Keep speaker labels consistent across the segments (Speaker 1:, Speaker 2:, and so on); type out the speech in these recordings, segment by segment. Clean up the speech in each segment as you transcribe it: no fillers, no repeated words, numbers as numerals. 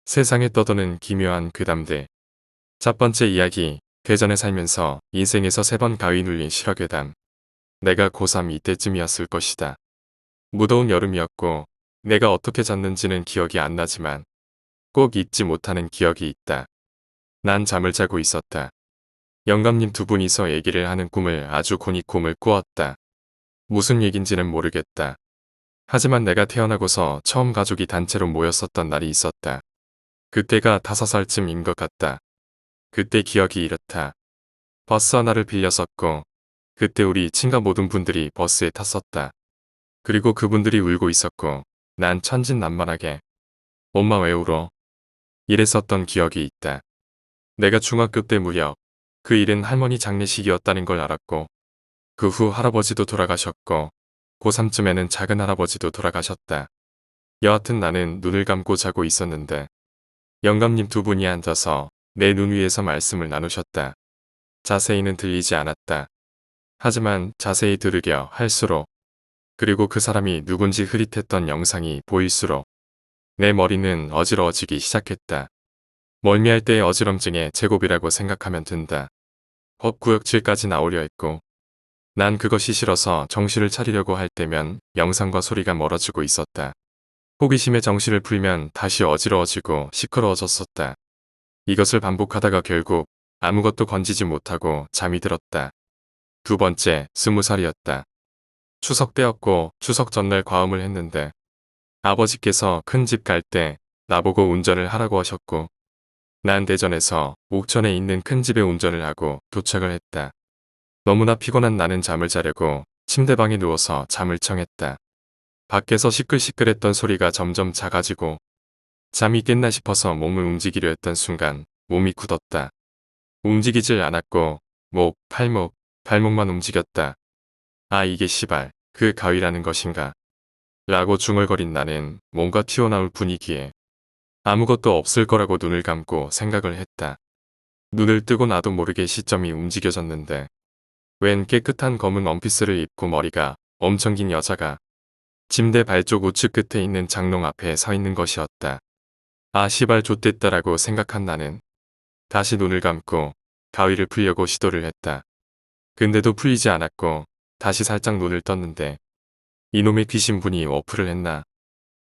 Speaker 1: 세상에 떠도는 기묘한 괴담들. 첫 번째 이야기. 괴전에 살면서 인생에서 3번 가위 눌린 실화괴담. 내가 고3 이때쯤이었을 것이다. 무더운 여름이었고 내가 어떻게 잤는지는 기억이 안 나지만 꼭 잊지 못하는 기억이 있다. 난 잠을 자고 있었다. 영감님 두 분이서 얘기를 하는 꿈을 아주 곤히 꿈을 꾸었다. 무슨 얘긴지는 모르겠다. 하지만 내가 태어나고서 처음 가족이 단체로 모였었던 날이 있었다. 그때가 5살쯤인 것 같다. 그때 기억이 이렇다. 버스 하나를 빌렸었고 그때 우리 친가 모든 분들이 버스에 탔었다. 그리고 그분들이 울고 있었고 난 천진난만하게 엄마 왜 울어? 이랬었던 기억이 있다. 내가 중학교 때 무렵 그 일은 할머니 장례식이었다는 걸 알았고 그 후 할아버지도 돌아가셨고 고3쯤에는 작은 할아버지도 돌아가셨다. 여하튼 나는 눈을 감고 자고 있었는데 영감님 두 분이 앉아서 내 눈 위에서 말씀을 나누셨다. 자세히는 들리지 않았다. 하지만 자세히 들으려 할수록 그리고 그 사람이 누군지 흐릿했던 영상이 보일수록 내 머리는 어지러워지기 시작했다. 멀미할 때의 어지럼증의 제곱이라고 생각하면 된다. 구역질까지 나오려 했고 난 그것이 싫어서 정신을 차리려고 할 때면 영상과 소리가 멀어지고 있었다. 호기심에 정신을 풀면 다시 어지러워지고 시끄러워졌었다. 이것을 반복하다가 결국 아무것도 건지지 못하고 잠이 들었다. 두 번째, 20살이었다. 추석 때였고 추석 전날 과음을 했는데 아버지께서 큰 집 갈 때 나보고 운전을 하라고 하셨고 난 대전에서 옥천에 있는 큰 집에 운전을 하고 도착을 했다. 너무나 피곤한 나는 잠을 자려고 침대방에 누워서 잠을 청했다. 밖에서 시끌시끌했던 소리가 점점 작아지고 잠이 깼나 싶어서 몸을 움직이려 했던 순간 몸이 굳었다. 움직이질 않았고 목, 팔목, 발목만 움직였다. 아 이게 시발 그 가위라는 것인가 라고 중얼거린 나는 뭔가 튀어나올 분위기에 아무것도 없을 거라고 눈을 감고 생각을 했다. 눈을 뜨고 나도 모르게 시점이 움직여졌는데 웬 깨끗한 검은 원피스를 입고 머리가 엄청 긴 여자가 침대 발쪽 우측 끝에 있는 장롱 앞에 서 있는 것이었다. 아 시발 좆됐다라고 생각한 나는 다시 눈을 감고 가위를 풀려고 시도를 했다. 근데도 풀리지 않았고 다시 살짝 눈을 떴는데 이놈의 귀신분이 어플을 했나.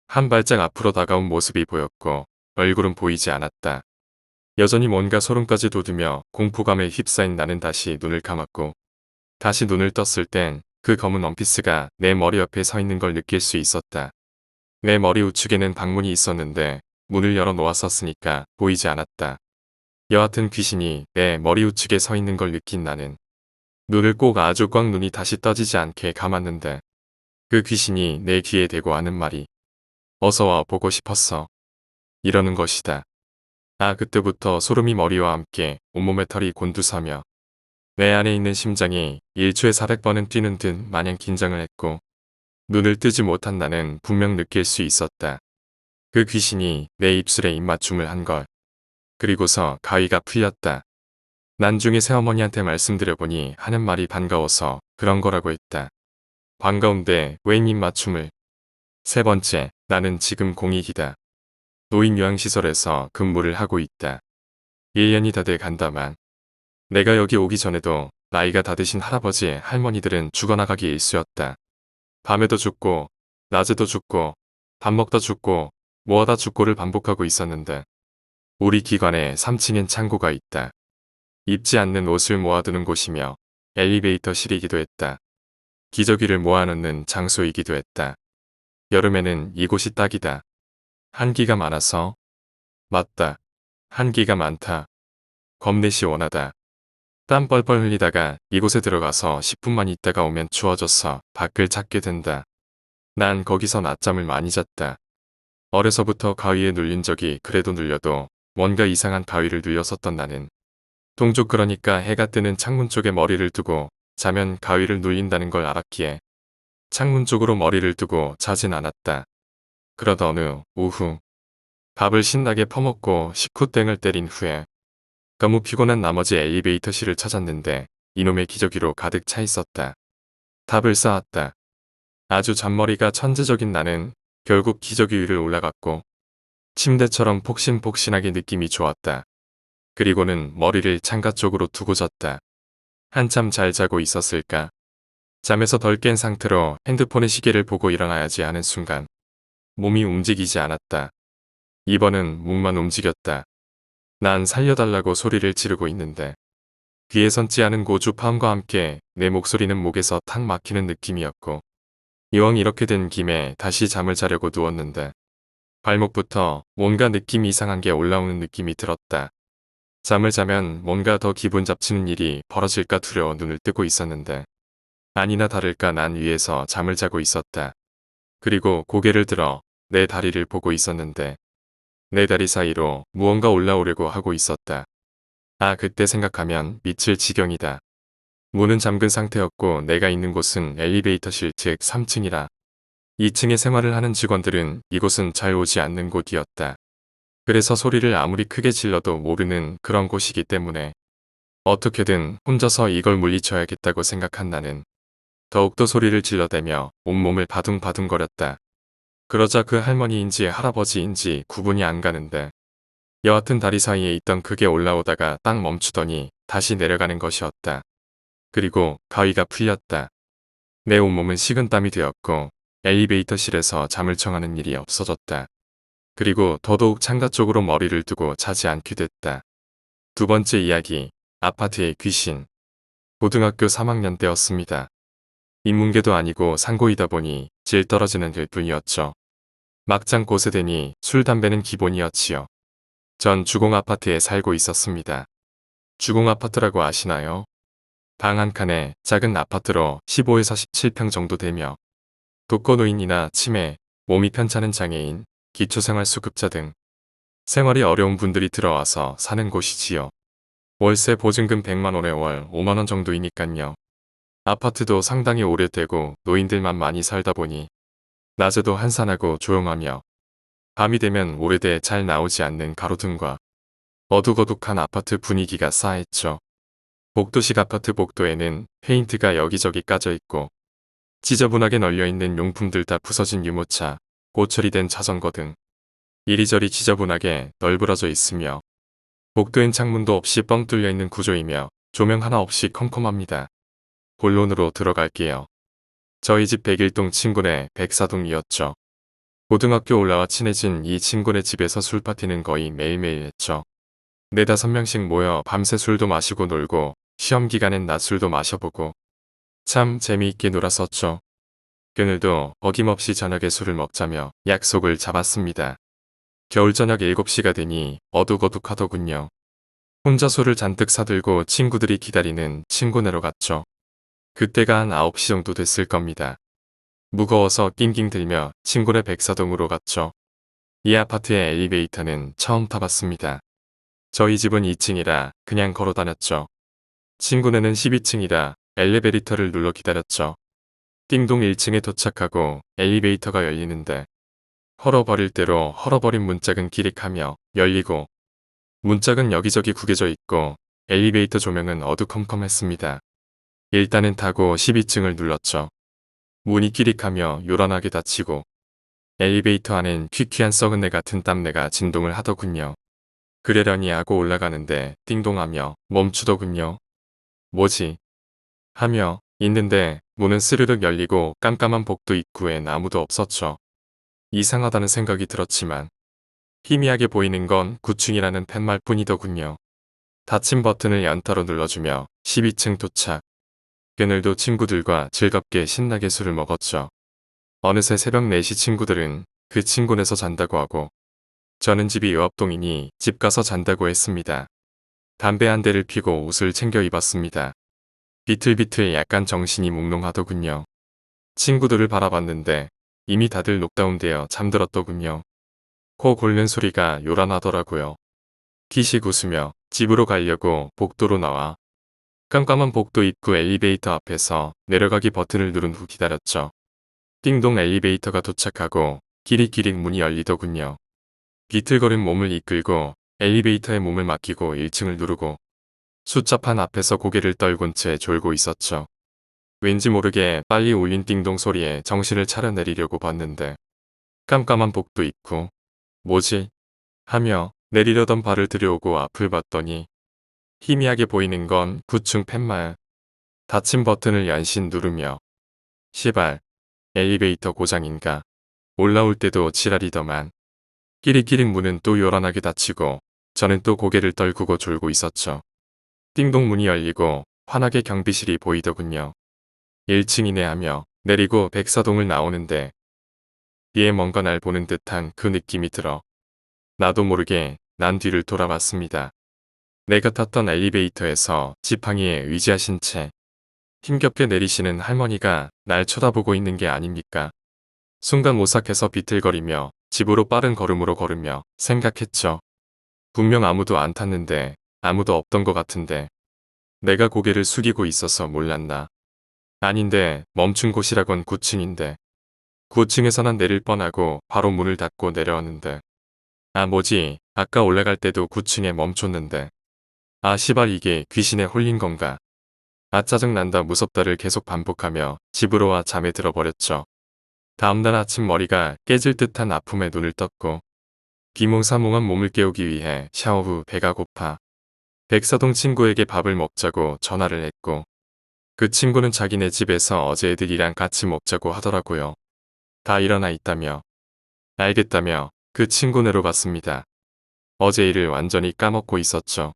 Speaker 1: 한 발짝 앞으로 다가온 모습이 보였고 얼굴은 보이지 않았다. 여전히 뭔가 소름까지 돋으며 공포감에 휩싸인 나는 다시 눈을 감았고 다시 눈을 떴을 땐 그 검은 원피스가 내 머리 옆에 서 있는 걸 느낄 수 있었다. 내 머리 우측에는 방문이 있었는데 문을 열어 놓았었으니까 보이지 않았다. 여하튼 귀신이 내 머리 우측에 서 있는 걸 느낀 나는 눈을 꼭 아주 꽉 눈이 다시 떠지지 않게 감았는데 그 귀신이 내 귀에 대고 하는 말이 어서와 보고 싶었어. 이러는 것이다. 아 그때부터 소름이 머리와 함께 온몸에 털이 곤두서며 내 안에 있는 심장이 1초에 400번은 뛰는 듯 마냥 긴장을 했고 눈을 뜨지 못한 나는 분명 느낄 수 있었다. 그 귀신이 내 입술에 입맞춤을 한 걸. 그리고서 가위가 풀렸다. 난중에 새어머니한테 말씀드려보니 하는 말이 반가워서 그런 거라고 했다. 반가운데 웬 입맞춤을. 세 번째, 나는 지금 공익이다. 노인요양시설에서 근무를 하고 있다. 1년이 다 돼 간다만 내가 여기 오기 전에도 나이가 다 드신 할아버지 할머니들은 죽어나가기 일쑤였다. 밤에도 죽고 낮에도 죽고 밥 먹다 죽고 뭐하다 죽고를 반복하고 있었는데 우리 기관에 3층엔 창고가 있다. 입지 않는 옷을 모아두는 곳이며 엘리베이터실이기도 했다. 기저귀를 모아놓는 장소이기도 했다. 여름에는 이곳이 딱이다. 한기가 많아서 맞다. 한기가 많다. 겁내 시원하다. 땀 뻘뻘 흘리다가 이곳에 들어가서 10분만 있다가 오면 추워져서 밖을 찾게 된다. 난 거기서 낮잠을 많이 잤다. 어려서부터 가위에 눌린 적이 그래도 눌려도 뭔가 이상한 가위를 눌렸었던 나는 동쪽 그러니까 해가 뜨는 창문 쪽에 머리를 두고 자면 가위를 눌린다는 걸 알았기에 창문 쪽으로 머리를 두고 자진 않았다. 그러다 어느 오후 밥을 신나게 퍼먹고 식후땡을 때린 후에 너무 피곤한 나머지 엘리베이터실을 찾았는데 이놈의 기저귀로 가득 차 있었다. 답을 쌓았다. 아주 잔머리가 천재적인 나는 결국 기저귀 위를 올라갔고 침대처럼 폭신폭신하게 느낌이 좋았다. 그리고는 머리를 창가 쪽으로 두고 잤다. 한참 잘 자고 있었을까? 잠에서 덜 깬 상태로 핸드폰의 시계를 보고 일어나야지 하는 순간 몸이 움직이지 않았다. 이번은 목만 움직였다. 난 살려달라고 소리를 지르고 있는데 귀에 선지 않은 고주파음과 함께 내 목소리는 목에서 탁 막히는 느낌이었고 이왕 이렇게 된 김에 다시 잠을 자려고 누웠는데 발목부터 뭔가 느낌이 이상한 게 올라오는 느낌이 들었다. 잠을 자면 뭔가 더 기분 잡치는 일이 벌어질까 두려워 눈을 뜨고 있었는데 아니나 다를까 난 위에서 잠을 자고 있었다. 그리고 고개를 들어 내 다리를 보고 있었는데 내 다리 사이로 무언가 올라오려고 하고 있었다. 아, 그때 생각하면 미칠 지경이다. 문은 잠근 상태였고 내가 있는 곳은 엘리베이터실 즉 3층이라 2층에 생활을 하는 직원들은 이곳은 잘 오지 않는 곳이었다. 그래서 소리를 아무리 크게 질러도 모르는 그런 곳이기 때문에 어떻게든 혼자서 이걸 물리쳐야겠다고 생각한 나는 더욱더 소리를 질러대며 온몸을 바둥바둥거렸다. 그러자 그 할머니인지 할아버지인지 구분이 안 가는데 여하튼 다리 사이에 있던 그게 올라오다가 딱 멈추더니 다시 내려가는 것이었다. 그리고 가위가 풀렸다. 내 온몸은 식은땀이 되었고 엘리베이터실에서 잠을 청하는 일이 없어졌다. 그리고 더더욱 창가 쪽으로 머리를 두고 자지 않게 됐다. 두 번째 이야기, 아파트의 귀신. 고등학교 3학년 때였습니다. 인문계도 아니고 상고이다 보니 질 떨어지는 일뿐이었죠. 막장 고세되니 술 담배는 기본이었지요. 전 주공 아파트에 살고 있었습니다. 주공 아파트라고 아시나요? 방 한 칸에 작은 아파트로 15에서 17평 정도 되며 독거노인이나 치매, 몸이 편찮은 장애인, 기초생활수급자 등 생활이 어려운 분들이 들어와서 사는 곳이지요. 월세 보증금 100만원에 월 5만원 정도이니깐요. 아파트도 상당히 오래되고 노인들만 많이 살다 보니 낮에도 한산하고 조용하며 밤이 되면 오래돼 잘 나오지 않는 가로등과 어둑어둑한 아파트 분위기가 싸했죠. 복도식 아파트 복도에는 페인트가 여기저기 까져 있고 지저분하게 널려있는 용품들 다 부서진 유모차, 꼬처리 된 자전거 등 이리저리 지저분하게 널브러져 있으며 복도엔 창문도 없이 뻥 뚫려 있는 구조이며 조명 하나 없이 컴컴합니다. 본론으로 들어갈게요. 저희 집 101동 친구네 104동이었죠. 고등학교 올라와 친해진 이 친구네 집에서 술 파티는 거의 매일매일 했죠. 4~5명씩 모여 밤새 술도 마시고 놀고 시험 기간엔 낮술도 마셔보고 참 재미있게 놀았었죠. 그늘도 어김없이 저녁에 술을 먹자며 약속을 잡았습니다. 겨울 저녁 7시가 되니 어둑어둑하더군요. 혼자 술을 잔뜩 사들고 친구들이 기다리는 친구네로 갔죠. 그때가 한 9시 정도 됐을 겁니다. 무거워서 낑낑 들며 친구네 104동으로 갔죠. 이 아파트의 엘리베이터는 처음 타봤습니다. 저희 집은 2층이라 그냥 걸어 다녔죠. 친구네는 12층이라 엘리베이터를 눌러 기다렸죠. 띵동 1층에 도착하고 엘리베이터가 열리는데 헐어버릴 대로 헐어버린 문짝은 기릭하며 열리고 문짝은 여기저기 구겨져 있고 엘리베이터 조명은 어두컴컴했습니다. 일단은 타고 12층을 눌렀죠. 문이 끼릭하며 요란하게 닫히고 엘리베이터 안엔 퀴퀴한 썩은내 같은 땀내가 진동을 하더군요. 그러려니 하고 올라가는데 띵동하며 멈추더군요. 뭐지? 하며 있는데 문은 스르륵 열리고 깜깜한 복도 입구엔 아무도 없었죠. 이상하다는 생각이 들었지만 희미하게 보이는 건 9층이라는 팻말 뿐이더군요. 닫힌 버튼을 연타로 눌러주며 12층 도착. 그늘도 친구들과 즐겁게 신나게 술을 먹었죠. 어느새 새벽 4시 친구들은 그 친구네서 잔다고 하고 저는 집이 요 앞동이니 집 가서 잔다고 했습니다. 담배 한 대를 피고 옷을 챙겨 입었습니다. 비틀비틀 약간 정신이 몽롱하더군요. 친구들을 바라봤는데 이미 다들 녹다운되어 잠들었더군요. 코 골는 소리가 요란하더라고요. 기식 웃으며 집으로 가려고 복도로 나와 깜깜한 복도 입구 엘리베이터 앞에서 내려가기 버튼을 누른 후 기다렸죠. 띵동 엘리베이터가 도착하고 기릭기릭 문이 열리더군요. 비틀거린 몸을 이끌고 엘리베이터에 몸을 맡기고 1층을 누르고 숫자판 앞에서 고개를 떨군 채 졸고 있었죠. 왠지 모르게 빨리 울린 띵동 소리에 정신을 차려내리려고 봤는데 깜깜한 복도 입구. 뭐지? 하며 내리려던 발을 들여오고 앞을 봤더니 희미하게 보이는 건 9층 팻말. 닫힌 버튼을 연신 누르며 시발 엘리베이터 고장인가. 올라올 때도 지랄이더만. 끼릭끼릭 문은 또 요란하게 닫히고 저는 또 고개를 떨구고 졸고 있었죠. 띵동 문이 열리고 환하게 경비실이 보이더군요. 1층이네 하며 내리고 백사동을 나오는데 뒤에 뭔가 날 보는 듯한 그 느낌이 들어 나도 모르게 난 뒤를 돌아봤습니다. 내가 탔던 엘리베이터에서 지팡이에 의지하신 채 힘겹게 내리시는 할머니가 날 쳐다보고 있는 게 아닙니까? 순간 오싹해서 비틀거리며 집으로 빠른 걸음으로 걸으며 생각했죠. 분명 아무도 안 탔는데 아무도 없던 것 같은데 내가 고개를 숙이고 있어서 몰랐나. 아닌데 멈춘 곳이라곤 9층인데 9층에서 난 내릴 뻔하고 바로 문을 닫고 내려왔는데 아 뭐지 아까 올라갈 때도 9층에 멈췄는데 아 시발 이게 귀신에 홀린 건가. 아 짜증난다 무섭다를 계속 반복하며 집으로 와 잠에 들어버렸죠. 다음날 아침 머리가 깨질 듯한 아픔에 눈을 떴고 비몽사몽한 몸을 깨우기 위해 샤워 후 배가 고파 백사동 친구에게 밥을 먹자고 전화를 했고 그 친구는 자기네 집에서 어제 애들이랑 같이 먹자고 하더라고요. 다 일어나 있다며 알겠다며 그 친구네로 갔습니다. 어제 일을 완전히 까먹고 있었죠.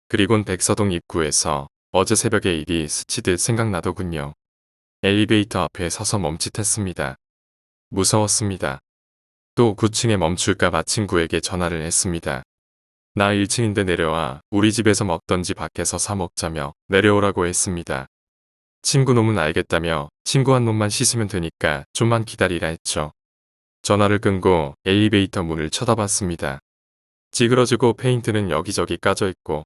Speaker 1: 그리곤 백사동 입구에서 어제 새벽에 일이 스치듯 생각나더군요. 엘리베이터 앞에 서서 멈칫했습니다. 무서웠습니다. 또 9층에 멈출까봐 친구에게 전화를 했습니다. 나 1층인데 내려와 우리 집에서 먹던지 밖에서 사 먹자며 내려오라고 했습니다. 친구 놈은 알겠다며 친구 한 놈만 씻으면 되니까 좀만 기다리라 했죠. 전화를 끊고 엘리베이터 문을 쳐다봤습니다. 찌그러지고 페인트는 여기저기 까져있고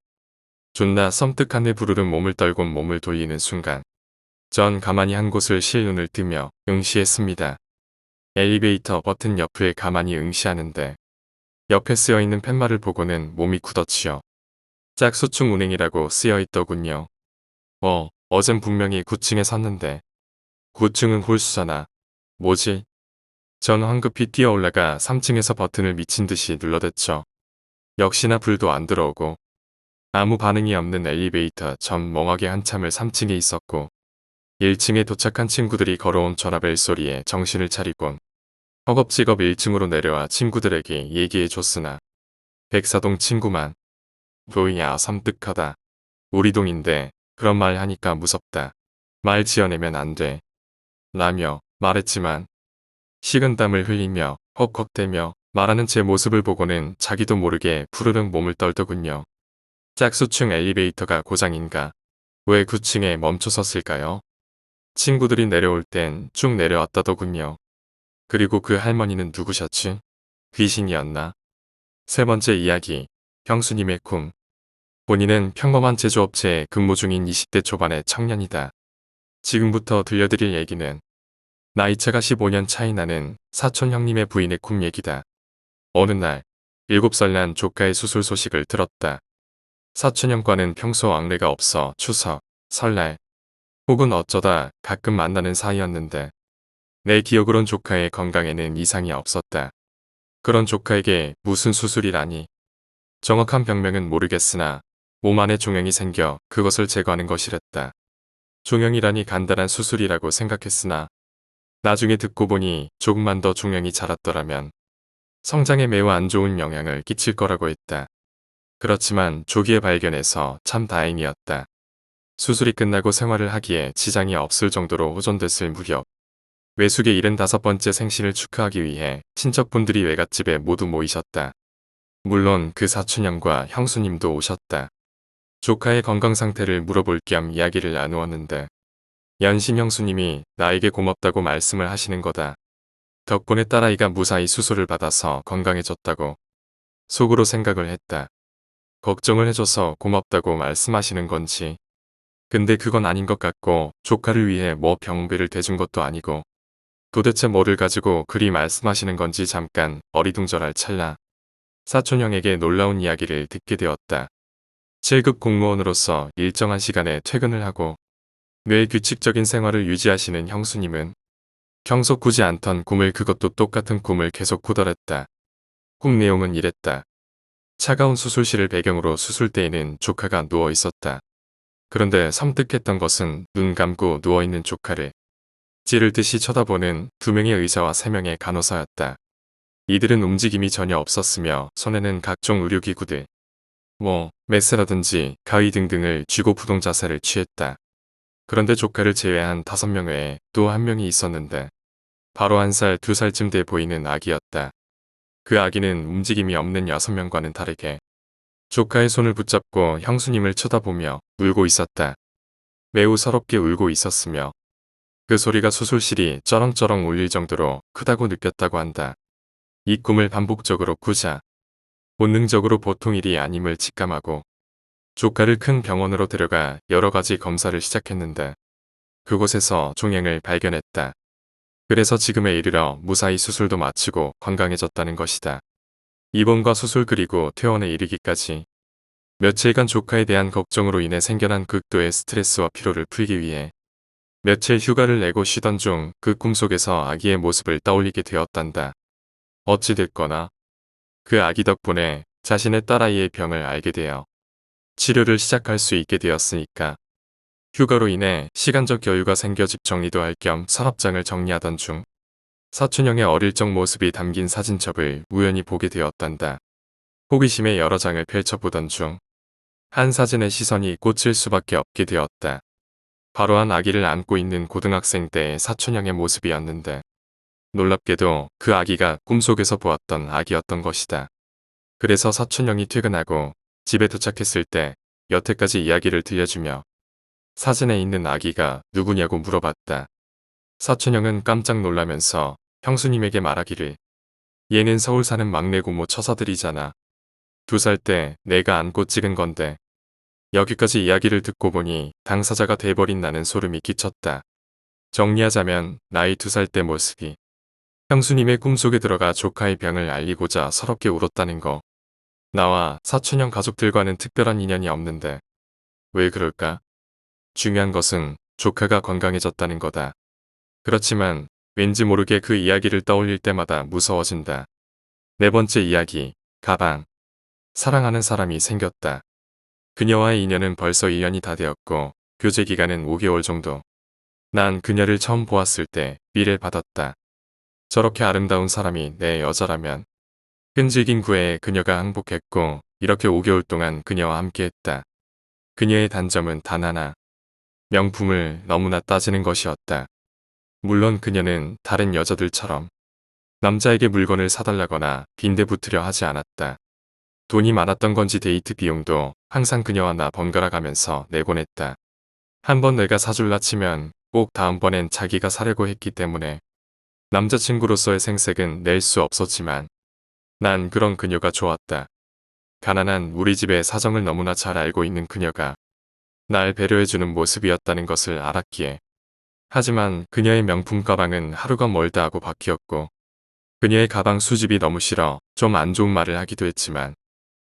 Speaker 1: 존나 섬뜩한 내 부르릉 몸을 떨곤 몸을 돌리는 순간 전 가만히 한 곳을 실눈을 뜨며 응시했습니다. 엘리베이터 버튼 옆을 가만히 응시하는데 옆에 쓰여있는 팻말을 보고는 몸이 굳어치여 짝수충 운행이라고 쓰여있더군요. 어젠 분명히 9층에 섰는데 9층은 홀수잖아. 뭐지? 전 황급히 뛰어 올라가 3층에서 버튼을 미친듯이 눌러댔죠. 역시나 불도 안 들어오고 아무 반응이 없는 엘리베이터. 전 멍하게 한참을 3층에 있었고 1층에 도착한 친구들이 걸어온 전화벨 소리에 정신을 차리곤 허겁지겁 1층으로 내려와 친구들에게 얘기해줬으나 백사동 친구만 뭐야 섬뜩하다. 우리 동인데 그런 말 하니까 무섭다. 말 지어내면 안 돼. 라며 말했지만 식은땀을 흘리며 헉헉대며 말하는 제 모습을 보고는 자기도 모르게 푸르릉 몸을 떨더군요. 짝수층 엘리베이터가 고장인가? 왜 9층에 멈춰섰을까요? 친구들이 내려올 땐 쭉 내려왔다더군요. 그리고 그 할머니는 누구셨지? 귀신이었나? 세 번째 이야기, 형수님의 꿈. 본인은 평범한 제조업체에 근무 중인 20대 초반의 청년이다. 지금부터 들려드릴 얘기는 나이차가 15년 차이 나는 사촌 형님의 부인의 꿈 얘기다. 어느 날 7살 난 조카의 수술 소식을 들었다. 사촌 형과는 평소 왕래가 없어 추석, 설날 혹은 어쩌다 가끔 만나는 사이였는데 내 기억으론 조카의 건강에는 이상이 없었다. 그런 조카에게 무슨 수술이라니. 정확한 병명은 모르겠으나 몸 안에 종양이 생겨 그것을 제거하는 것이랬다. 종양이라니 간단한 수술이라고 생각했으나 나중에 듣고 보니 조금만 더 종양이 자랐더라면 성장에 매우 안 좋은 영향을 끼칠 거라고 했다. 그렇지만 조기에 발견해서 참 다행이었다. 수술이 끝나고 생활을 하기에 지장이 없을 정도로 호전됐을 무렵 외숙의 75번째 생신을 축하하기 위해 친척분들이 외갓집에 모두 모이셨다. 물론 그 사촌형과 형수님도 오셨다. 조카의 건강 상태를 물어볼 겸 이야기를 나누었는데 연신 형수님이 나에게 고맙다고 말씀을 하시는 거다. 덕분에 딸아이가 무사히 수술을 받아서 건강해졌다고 속으로 생각을 했다. 걱정을 해줘서 고맙다고 말씀하시는 건지. 근데 그건 아닌 것 같고 조카를 위해 뭐 병원비를 대준 것도 아니고 도대체 뭐를 가지고 그리 말씀하시는 건지 잠깐 어리둥절할 찰나 사촌형에게 놀라운 이야기를 듣게 되었다. 7급 공무원으로서 일정한 시간에 퇴근을 하고 뇌 규칙적인 생활을 유지하시는 형수님은 평소 꾸지 않던 꿈을 그것도 똑같은 꿈을 계속 꾸더랬다. 꿈 내용은 이랬다. 차가운 수술실을 배경으로 수술대에는 조카가 누워 있었다. 그런데 섬뜩했던 것은 눈 감고 누워있는 조카를 찌를 듯이 쳐다보는 2명의 의사와 3명의 간호사였다. 이들은 움직임이 전혀 없었으며 손에는 각종 의료기구들, 메스라든지 가위 등등을 쥐고 부동 자세를 취했다. 그런데 조카를 제외한 5명 외에 또 1명이 있었는데 바로 1살, 2살쯤 돼 보이는 아기였다. 그 아기는 움직임이 없는 6명과는 다르게 조카의 손을 붙잡고 형수님을 쳐다보며 울고 있었다. 매우 서럽게 울고 있었으며 그 소리가 수술실이 쩌렁쩌렁 울릴 정도로 크다고 느꼈다고 한다. 이 꿈을 반복적으로 꾸자 본능적으로 보통 일이 아님을 직감하고 조카를 큰 병원으로 데려가 여러 가지 검사를 시작했는데 그곳에서 종양을 발견했다. 그래서 지금에 이르러 무사히 수술도 마치고 건강해졌다는 것이다. 입원과 수술 그리고 퇴원에 이르기까지 며칠간 조카에 대한 걱정으로 인해 생겨난 극도의 스트레스와 피로를 풀기 위해 며칠 휴가를 내고 쉬던 중 그 꿈속에서 아기의 모습을 떠올리게 되었단다. 어찌됐거나 그 아기 덕분에 자신의 딸아이의 병을 알게 되어 치료를 시작할 수 있게 되었으니까. 휴가로 인해 시간적 여유가 생겨 집 정리도 할 겸 서랍장을 정리하던 중 사촌형의 어릴 적 모습이 담긴 사진첩을 우연히 보게 되었단다. 호기심에 여러 장을 펼쳐보던 중 한 사진의 시선이 꽂힐 수밖에 없게 되었다. 바로 한 아기를 안고 있는 고등학생 때의 사촌형의 모습이었는데 놀랍게도 그 아기가 꿈속에서 보았던 아기였던 것이다. 그래서 사촌형이 퇴근하고 집에 도착했을 때 여태까지 이야기를 들려주며 사진에 있는 아기가 누구냐고 물어봤다. 사촌형은 깜짝 놀라면서 형수님에게 말하기를 얘는 서울 사는 막내 고모 처사들이잖아. 2살 때 내가 안고 찍은 건데. 여기까지 이야기를 듣고 보니 당사자가 돼버린 나는 소름이 끼쳤다. 정리하자면 나이 2살 때 모습이 형수님의 꿈속에 들어가 조카의 병을 알리고자 서럽게 울었다는 거. 나와 사촌형 가족들과는 특별한 인연이 없는데 왜 그럴까? 중요한 것은 조카가 건강해졌다는 거다. 그렇지만 왠지 모르게 그 이야기를 떠올릴 때마다 무서워진다. 4번째 이야기, 가방. 사랑하는 사람이 생겼다. 그녀와의 인연은 벌써 1년이 다 되었고 교제 기간은 5개월 정도. 난 그녀를 처음 보았을 때 삘을 받았다. 저렇게 아름다운 사람이 내 여자라면. 끈질긴 구애에 그녀가 항복했고 이렇게 5개월 동안 그녀와 함께했다. 그녀의 단점은 단 하나. 명품을 너무나 따지는 것이었다. 물론 그녀는 다른 여자들처럼 남자에게 물건을 사달라거나 빈대붙으려 하지 않았다. 돈이 많았던 건지 데이트 비용도 항상 그녀와 나 번갈아 가면서 내곤 했다. 한 번 내가 사줄라 치면 꼭 다음번엔 자기가 사려고 했기 때문에 남자친구로서의 생색은 낼 수 없었지만 난 그런 그녀가 좋았다. 가난한 우리 집의 사정을 너무나 잘 알고 있는 그녀가 날 배려해주는 모습이었다는 것을 알았기에. 하지만 그녀의 명품 가방은 하루가 멀다 하고 바뀌었고 그녀의 가방 수집이 너무 싫어 좀 안 좋은 말을 하기도 했지만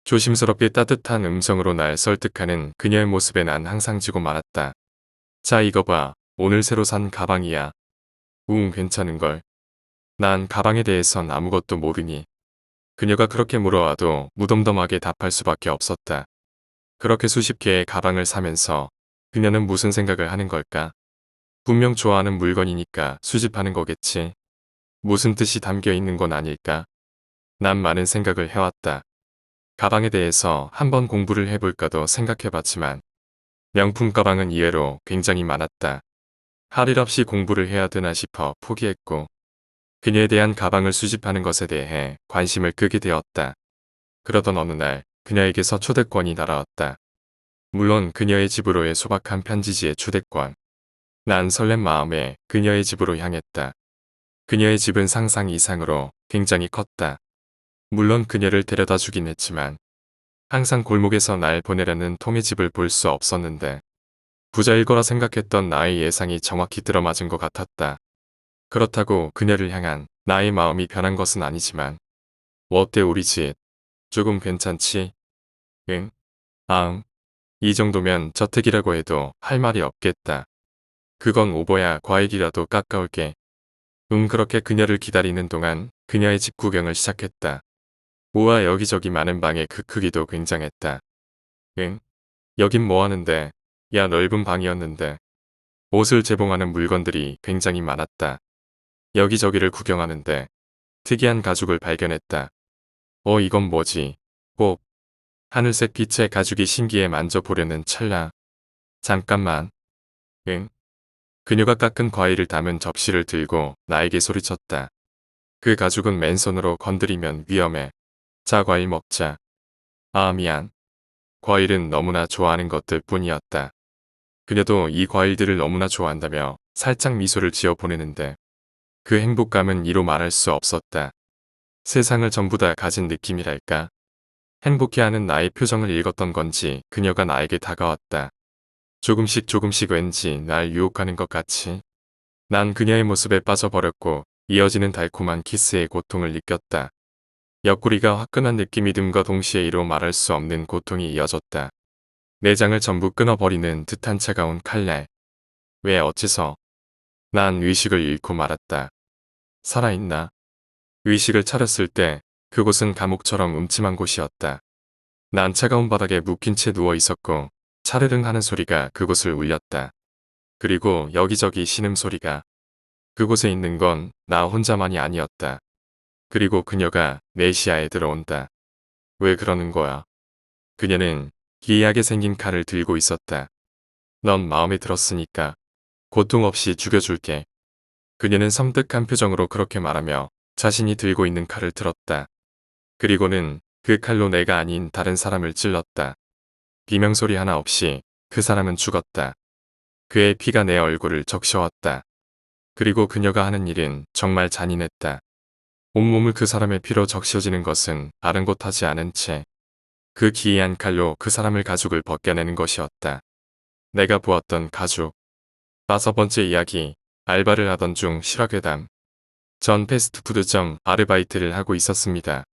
Speaker 1: 조심스럽게 따뜻한 음성으로 날 설득하는 그녀의 모습에 난 항상 지고 말았다. 자 이거 봐. 오늘 새로 산 가방이야. 괜찮은걸. 난 가방에 대해선 아무것도 모르니. 그녀가 그렇게 물어와도 무덤덤하게 답할 수밖에 없었다. 그렇게 수십 개의 가방을 사면서 그녀는 무슨 생각을 하는 걸까? 분명 좋아하는 물건이니까 수집하는 거겠지. 무슨 뜻이 담겨 있는 건 아닐까? 난 많은 생각을 해왔다. 가방에 대해서 한번 공부를 해볼까도 생각해봤지만 명품 가방은 이외로 굉장히 많았다. 할 일 없이 공부를 해야 되나 싶어 포기했고 그녀에 대한 가방을 수집하는 것에 대해 관심을 끄게 되었다. 그러던 어느 날 그녀에게서 초대권이 날아왔다. 물론 그녀의 집으로의 소박한 편지지의 초대권. 난 설렘 마음에 그녀의 집으로 향했다. 그녀의 집은 상상 이상으로 굉장히 컸다. 물론 그녀를 데려다 주긴 했지만 항상 골목에서 날 보내려는 통의 집을 볼 수 없었는데 부자일 거라 생각했던 나의 예상이 정확히 들어맞은 것 같았다. 그렇다고 그녀를 향한 나의 마음이 변한 것은 아니지만 어때 우리 집? 조금 괜찮지? 응? 이 정도면 저택이라고 해도 할 말이 없겠다. 그건 오버야 과일이라도 깎아올게. 그렇게 그녀를 기다리는 동안 그녀의 집 구경을 시작했다. 우와 여기저기 많은 방의 그 크기도 굉장했다. 응? 여긴 뭐 하는데? 야 넓은 방이었는데. 옷을 재봉하는 물건들이 굉장히 많았다. 여기저기를 구경하는데 특이한 가죽을 발견했다. 이건 뭐지? 꼭 하늘색 빛의 가죽이 신기해 만져보려는 찰나. 잠깐만. 응? 그녀가 깎은 과일을 담은 접시를 들고 나에게 소리쳤다. 그 가죽은 맨손으로 건드리면 위험해. 자 과일 먹자. 아 미안. 과일은 너무나 좋아하는 것들 뿐이었다. 그녀도 이 과일들을 너무나 좋아한다며 살짝 미소를 지어 보내는데 그 행복감은 이로 말할 수 없었다. 세상을 전부 다 가진 느낌이랄까. 행복해하는 나의 표정을 읽었던 건지 그녀가 나에게 다가왔다. 조금씩 조금씩 왠지 날 유혹하는 것 같이. 난 그녀의 모습에 빠져버렸고 이어지는 달콤한 키스의 고통을 느꼈다. 옆구리가 화끈한 느낌이 듦과 동시에 이로 말할 수 없는 고통이 이어졌다. 내장을 전부 끊어버리는 듯한 차가운 칼날. 왜 어째서? 난 의식을 잃고 말았다. 살아있나? 의식을 차렸을 때 그곳은 감옥처럼 음침한 곳이었다. 난 차가운 바닥에 묵힌 채 누워 있었고 차르릉 하는 소리가 그곳을 울렸다. 그리고 여기저기 신음소리가. 그곳에 있는 건 나 혼자만이 아니었다. 그리고 그녀가 내 시야에 들어온다. 왜 그러는 거야? 그녀는 기이하게 생긴 칼을 들고 있었다. 넌 마음에 들었으니까 고통 없이 죽여줄게. 그녀는 섬뜩한 표정으로 그렇게 말하며 자신이 들고 있는 칼을 들었다. 그리고는 그 칼로 내가 아닌 다른 사람을 찔렀다. 비명소리 하나 없이 그 사람은 죽었다. 그의 피가 내 얼굴을 적셔왔다. 그리고 그녀가 하는 일은 정말 잔인했다. 온몸을 그 사람의 피로 적셔지는 것은 아랑곳하지 않은 채 그 기이한 칼로 그 사람을 가죽을 벗겨내는 것이었다. 내가 보았던 가죽. 5번째 이야기. 알바를 하던 중 실화괴담. 전 패스트푸드점 아르바이트를 하고 있었습니다.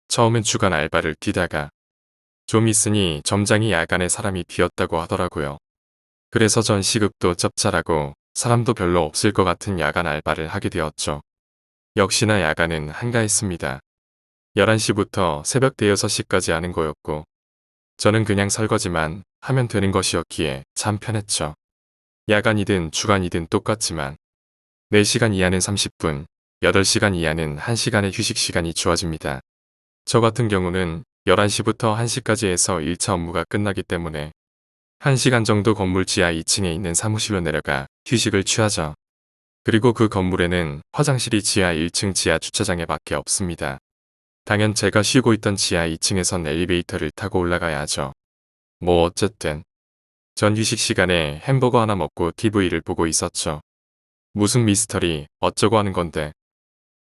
Speaker 1: 처음엔 주간 알바를 뛰다가 좀 있으니 점장이 야간에 사람이 비었다고 하더라고요. 그래서 전 시급도 짭짤하고 사람도 별로 없을 것 같은 야간 알바를 하게 되었죠. 역시나 야간은 한가했습니다. 11시부터 새벽 대여섯 시까지 하는 거였고 저는 그냥 설거지만 하면 되는 것이었기에 참 편했죠. 야간이든 주간이든 똑같지만 4시간 이하는 30분, 8시간 이하는 1시간의 휴식 시간이 주어집니다. 저 같은 경우는 11시부터 1시까지 해서 1차 업무가 끝나기 때문에 1시간 정도 건물 지하 2층에 있는 사무실로 내려가 휴식을 취하죠. 그리고 그 건물에는 화장실이 지하 1층 지하 주차장에 밖에 없습니다. 당연 제가 쉬고 있던 지하 2층에선 엘리베이터를 타고 올라가야 하죠. 뭐 어쨌든 전 휴식 시간에 햄버거 하나 먹고 TV를 보고 있었죠. 무슨 미스터리 어쩌고 하는 건데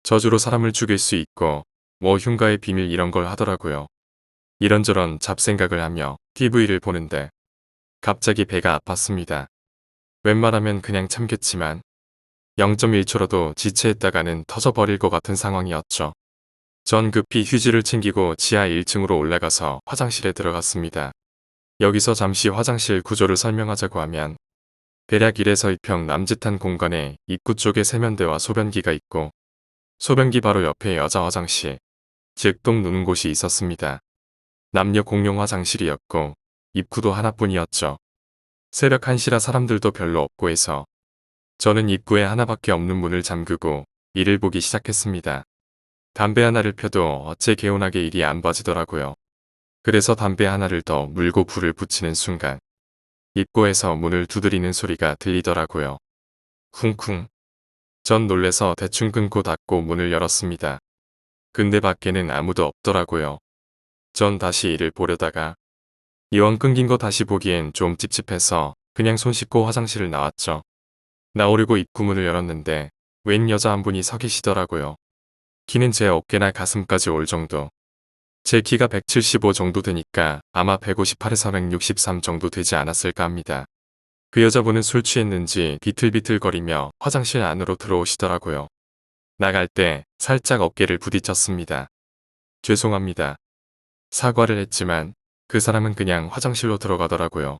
Speaker 1: 저주로 사람을 죽일 수 있고 뭐 흉가의 비밀 이런 걸 하더라고요. 이런저런 잡생각을 하며 TV를 보는데 갑자기 배가 아팠습니다. 웬만하면 그냥 참겠지만 0.1초라도 지체했다가는 터져버릴 것 같은 상황이었죠. 전 급히 휴지를 챙기고 지하 1층으로 올라가서 화장실에 들어갔습니다. 여기서 잠시 화장실 구조를 설명하자고 하면 대략 1에서 2평 남짓한 공간에 입구 쪽에 세면대와 소변기가 있고 소변기 바로 옆에 여자 화장실, 즉 똥 누는 곳이 있었습니다. 남녀 공용 화장실이었고 입구도 하나뿐이었죠. 새벽 1시라 사람들도 별로 없고 해서 저는 입구에 하나밖에 없는 문을 잠그고 일을 보기 시작했습니다. 담배 하나를 펴도 어째 개운하게 일이 안 봐지더라고요. 그래서 담배 하나를 더 물고 불을 붙이는 순간 입구에서 문을 두드리는 소리가 들리더라고요. 쿵쿵. 전 놀래서 대충 끊고 닫고 문을 열었습니다. 근데 밖에는 아무도 없더라고요. 전 다시 일을 보려다가 이왕 끊긴 거 다시 보기엔 좀 찝찝해서 그냥 손 씻고 화장실을 나왔죠. 나오려고 입구문을 열었는데 웬 여자 한 분이 서 계시더라고요. 키는 제 어깨나 가슴까지 올 정도. 제 키가 175 정도 되니까 아마 158에서 163 정도 되지 않았을까 합니다. 그 여자분은 술 취했는지 비틀비틀거리며 화장실 안으로 들어오시더라고요. 나갈 때 살짝 어깨를 부딪혔습니다. 죄송합니다. 사과를 했지만 그 사람은 그냥 화장실로 들어가더라고요.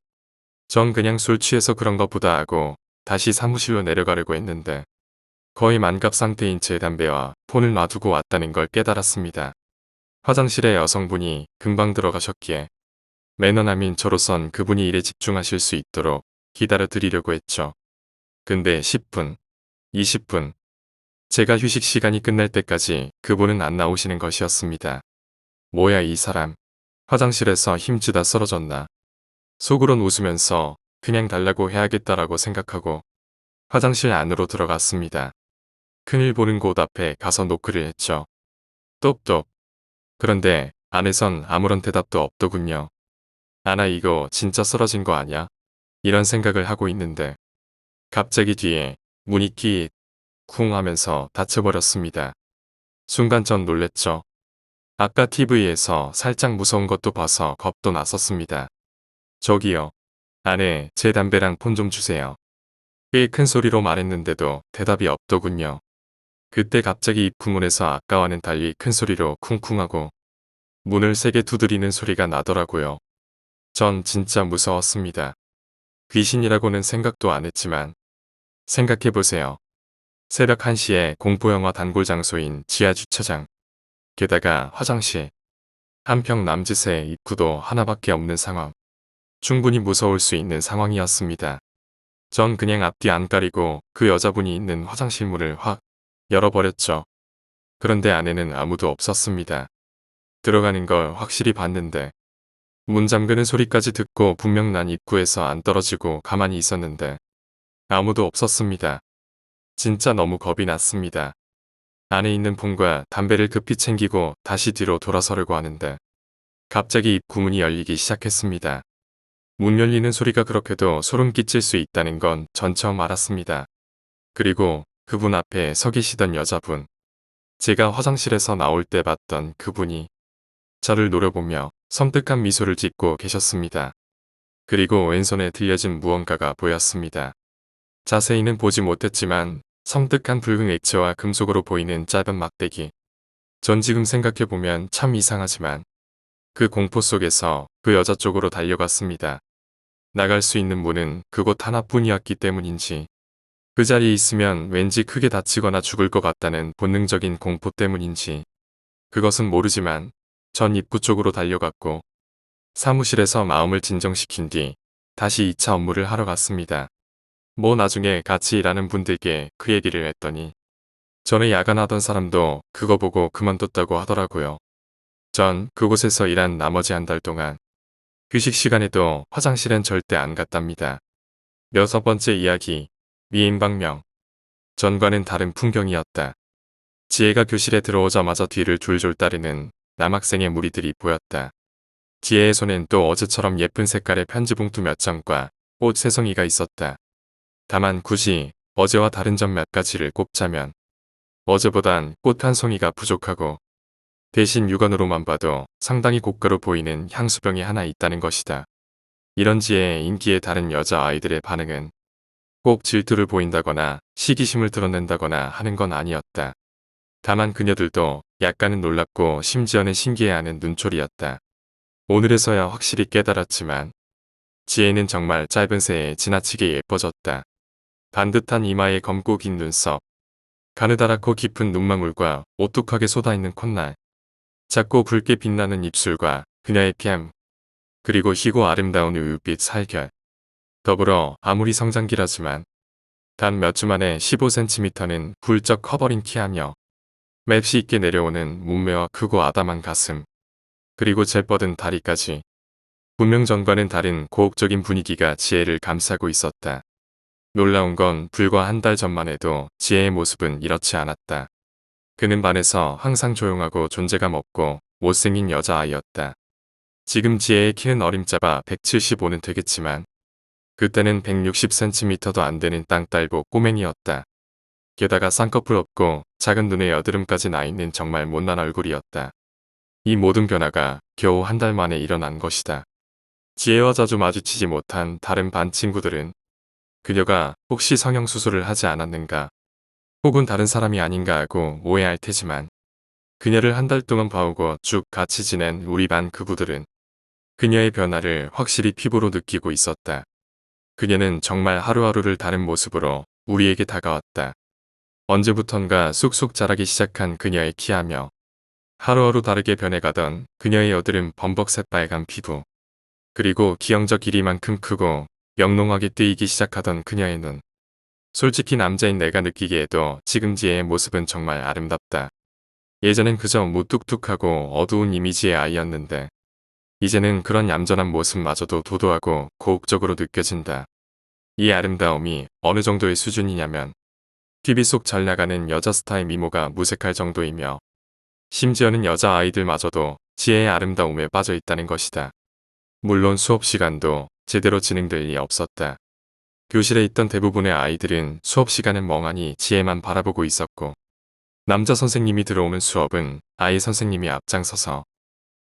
Speaker 1: 전 그냥 술 취해서 그런 것보다 하고 다시 사무실로 내려가려고 했는데 거의 만갑 상태인 제 담배와 폰을 놔두고 왔다는 걸 깨달았습니다. 화장실에 여성분이 금방 들어가셨기에 매너남인 저로선 그분이 일에 집중하실 수 있도록 기다려 드리려고 했죠. 근데 10분, 20분, 제가 휴식 시간이 끝날 때까지 그분은 안 나오시는 것이었습니다. 뭐야 이 사람, 화장실에서 힘주다 쓰러졌나. 속으론 웃으면서 그냥 달라고 해야겠다라고 생각하고 화장실 안으로 들어갔습니다. 큰일 보는 곳 앞에 가서 노크를 했죠. 똑똑. 그런데 안에선 아무런 대답도 없더군요. 아나 이거 진짜 쓰러진 거 아냐? 이런 생각을 하고 있는데 갑자기 뒤에 문이 끼 쿵 하면서 닫혀버렸습니다. 순간 전 놀랬죠. 아까 TV에서 살짝 무서운 것도 봐서 겁도 났었습니다. 저기요. 안에 제 담배랑 폰 좀 주세요. 꽤 큰 소리로 말했는데도 대답이 없더군요. 그때 갑자기 입구문에서 아까와는 달리 큰 소리로 쿵쿵하고 문을 세게 두드리는 소리가 나더라고요. 전 진짜 무서웠습니다. 귀신이라고는 생각도 안 했지만 생각해보세요. 새벽 1시에 공포영화 단골 장소인 지하 주차장, 게다가 화장실, 한평 남짓의 입구도 하나밖에 없는 상황. 충분히 무서울 수 있는 상황이었습니다. 전 그냥 앞뒤 안 가리고 그 여자분이 있는 화장실 문을 확 열어버렸죠. 그런데 안에는 아무도 없었습니다. 들어가는 걸 확실히 봤는데 문 잠그는 소리까지 듣고 분명 난 입구에서 안 떨어지고 가만히 있었는데 아무도 없었습니다. 진짜 너무 겁이 났습니다. 안에 있는 폰과 담배를 급히 챙기고 다시 뒤로 돌아서려고 하는데 갑자기 입구 문이 열리기 시작했습니다. 문 열리는 소리가 그렇게도 소름 끼칠 수 있다는 건 전 처음 알았습니다. 그리고 그분 앞에 서 계시던 여자분, 제가 화장실에서 나올 때 봤던 그분이 저를 노려보며 섬뜩한 미소를 짓고 계셨습니다. 그리고 왼손에 들려진 무언가가 보였습니다. 자세히는 보지 못했지만 섬뜩한 붉은 액체와 금속으로 보이는 짧은 막대기. 전 지금 생각해보면 참 이상하지만 그 공포 속에서 그 여자 쪽으로 달려갔습니다. 나갈 수 있는 문은 그곳 하나뿐이었기 때문인지 그 자리에 있으면 왠지 크게 다치거나 죽을 것 같다는 본능적인 공포 때문인지 그것은 모르지만 전 입구 쪽으로 달려갔고 사무실에서 마음을 진정시킨 뒤 다시 2차 업무를 하러 갔습니다. 뭐 나중에 같이 일하는 분들께 그 얘기를 했더니 전에 야간하던 사람도 그거 보고 그만뒀다고 하더라고요. 전 그곳에서 일한 나머지 한 달 동안 휴식 시간에도 화장실엔 절대 안 갔답니다. 6번째 이야기, 미인방명. 전과는 다른 풍경이었다. 지혜가 교실에 들어오자마자 뒤를 졸졸 따르는 남학생의 무리들이 보였다. 지혜의 손엔 또 어제처럼 예쁜 색깔의 편지봉투 몇 장과 꽃 3송이가 있었다. 다만 굳이 어제와 다른 점 몇 가지를 꼽자면 어제보단 꽃 1송이가 부족하고 대신 육안으로만 봐도 상당히 고가로 보이는 향수병이 하나 있다는 것이다. 이런 지혜의 인기에 다른 여자아이들의 반응은 꼭 질투를 보인다거나 시기심을 드러낸다거나 하는 건 아니었다. 다만 그녀들도 약간은 놀랍고 심지어는 신기해하는 눈초리였다. 오늘에서야 확실히 깨달았지만 지혜는 정말 짧은 새에 지나치게 예뻐졌다. 반듯한 이마에 검고 긴 눈썹, 가느다랗고 깊은 눈망울과 오뚝하게 솟아있는 콧날, 작고 붉게 빛나는 입술과 그녀의 뺨, 그리고 희고 아름다운 우윳빛 살결. 더불어 아무리 성장기라지만 단 몇 주 만에 15cm는 훌쩍 커버린 키하며 맵시 있게 내려오는 몸매와 크고 아담한 가슴, 그리고 재뻗은 다리까지. 분명 전과는 다른 고혹적인 분위기가 지혜를 감싸고 있었다. 놀라운 건 불과 한 달 전만 해도 지혜의 모습은 이렇지 않았다. 그는 반에서 항상 조용하고 존재감 없고 못생긴 여자아이였다. 지금 지혜의 키는 어림잡아 175는 되겠지만 그때는 160cm도 안 되는 땅딸보 꼬맹이였다. 게다가 쌍꺼풀 없고 작은 눈에 여드름까지 나있는 정말 못난 얼굴이었다. 이 모든 변화가 겨우 한 달 만에 일어난 것이다. 지혜와 자주 마주치지 못한 다른 반 친구들은 그녀가 혹시 성형수술을 하지 않았는가 혹은 다른 사람이 아닌가 하고 오해할 테지만 그녀를 한 달 동안 봐오고 쭉 같이 지낸 우리 반 그부들은 그녀의 변화를 확실히 피부로 느끼고 있었다. 그녀는 정말 하루하루를 다른 모습으로 우리에게 다가왔다. 언제부턴가 쑥쑥 자라기 시작한 그녀의 키하며 하루하루 다르게 변해가던 그녀의 여드름 범벅 새빨간 피부. 그리고 기형적 길이만큼 크고 영롱하게 뜨이기 시작하던 그녀의 눈. 솔직히 남자인 내가 느끼기에도 지금 지혜의 모습은 정말 아름답다. 예전엔 그저 무뚝뚝하고 어두운 이미지의 아이였는데 이제는 그런 얌전한 모습마저도 도도하고 고혹적으로 느껴진다. 이 아름다움이 어느 정도의 수준이냐면 TV 속 잘 나가는 여자 스타의 미모가 무색할 정도이며 심지어는 여자 아이들마저도 지혜의 아름다움에 빠져 있다는 것이다. 물론 수업 시간도 제대로 진행될 리 없었다. 교실에 있던 대부분의 아이들은 수업 시간엔 멍하니 지혜만 바라보고 있었고 남자 선생님이 들어오는 수업은 아이 선생님이 앞장서서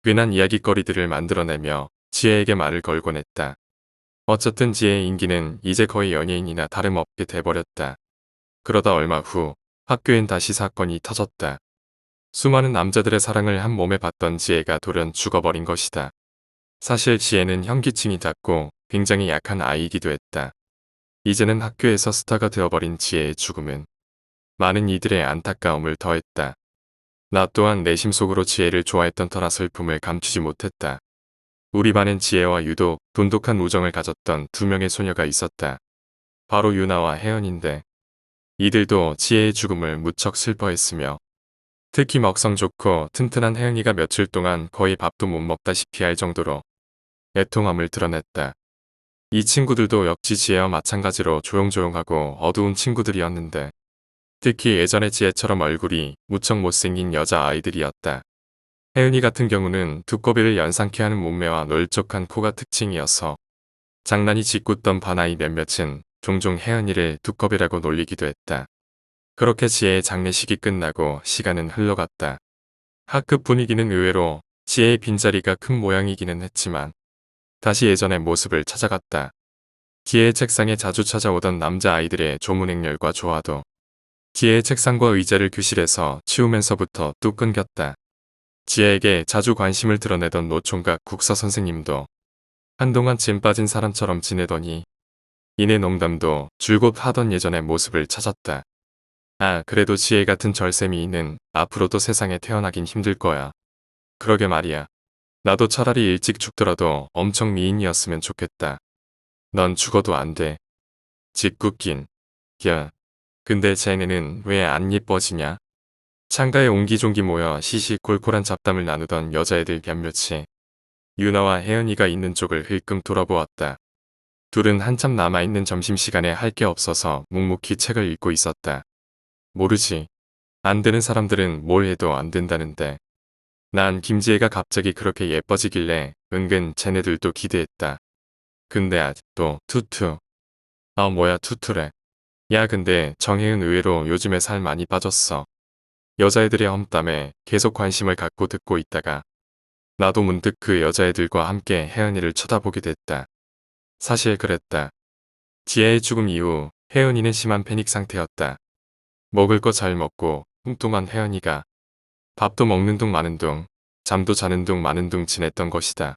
Speaker 1: 괜한 이야기거리들을 만들어내며 지혜에게 말을 걸곤 했다. 어쨌든 지혜의 인기는 이제 거의 연예인이나 다름없게 돼버렸다. 그러다 얼마 후 학교엔 다시 사건이 터졌다. 수많은 남자들의 사랑을 한 몸에 받던 지혜가 돌연 죽어버린 것이다. 사실 지혜는 현기증이 잦고 굉장히 약한 아이이기도 했다. 이제는 학교에서 스타가 되어버린 지혜의 죽음은 많은 이들의 안타까움을 더했다. 나 또한 내심 속으로 지혜를 좋아했던 터라 슬픔을 감추지 못했다. 우리 반엔 지혜와 유독 돈독한 우정을 가졌던 두 명의 소녀가 있었다. 바로 유나와 혜연인데 이들도 지혜의 죽음을 무척 슬퍼했으며 특히 먹성 좋고 튼튼한 혜연이가 며칠 동안 거의 밥도 못 먹다시피 할 정도로 애통함을 드러냈다. 이 친구들도 역시 지혜와 마찬가지로 조용조용하고 어두운 친구들이었는데 특히 예전의 지혜처럼 얼굴이 무척 못생긴 여자아이들이었다. 혜은이 같은 경우는 두꺼비를 연상케 하는 몸매와 널쩍한 코가 특징이어서 장난이 짓궂던 반아이 몇몇은 종종 혜은이를 두꺼비라고 놀리기도 했다. 그렇게 지혜의 장례식이 끝나고 시간은 흘러갔다. 학급 분위기는 의외로 지혜의 빈자리가 큰 모양이기는 했지만 다시 예전의 모습을 찾아갔다. 지혜의 책상에 자주 찾아오던 남자아이들의 조문행렬과 조화도 지혜의 책상과 의자를 교실에서 치우면서부터 뚝 끊겼다. 지혜에게 자주 관심을 드러내던 노총각 국사 선생님도 한동안 진 빠진 사람처럼 지내더니 이내 농담도 줄곧 하던 예전의 모습을 찾았다. 아, 그래도 지혜 같은 절세미인은 앞으로도 세상에 태어나긴 힘들 거야. 그러게 말이야. 나도 차라리 일찍 죽더라도 엄청 미인이었으면 좋겠다. 넌 죽어도 안 돼. 짓궂긴. 야, 근데 쟤네는 왜 안 예뻐지냐? 창가에 옹기종기 모여 시시콜콜한 잡담을 나누던 여자애들 몇몇이 유나와 혜연이가 있는 쪽을 흘끔 돌아보았다. 둘은 한참 남아있는 점심시간에 할 게 없어서 묵묵히 책을 읽고 있었다. 모르지. 안 되는 사람들은 뭘 해도 안 된다는데. 난 김지혜가 갑자기 그렇게 예뻐지길래 은근 쟤네들도 기대했다. 근데 아직도 투투. 아 뭐야 투투래. 야 근데 정혜은 의외로 요즘에 살 많이 빠졌어. 여자애들의 험담에 계속 관심을 갖고 듣고 있다가 나도 문득 그 여자애들과 함께 혜은이를 쳐다보게 됐다. 사실 그랬다. 지혜의 죽음 이후 혜은이는 심한 패닉 상태였다. 먹을 거 잘 먹고 뚱뚱한 혜은이가 밥도 먹는 둥 마는 둥 잠도 자는 둥 마는 둥 지냈던 것이다.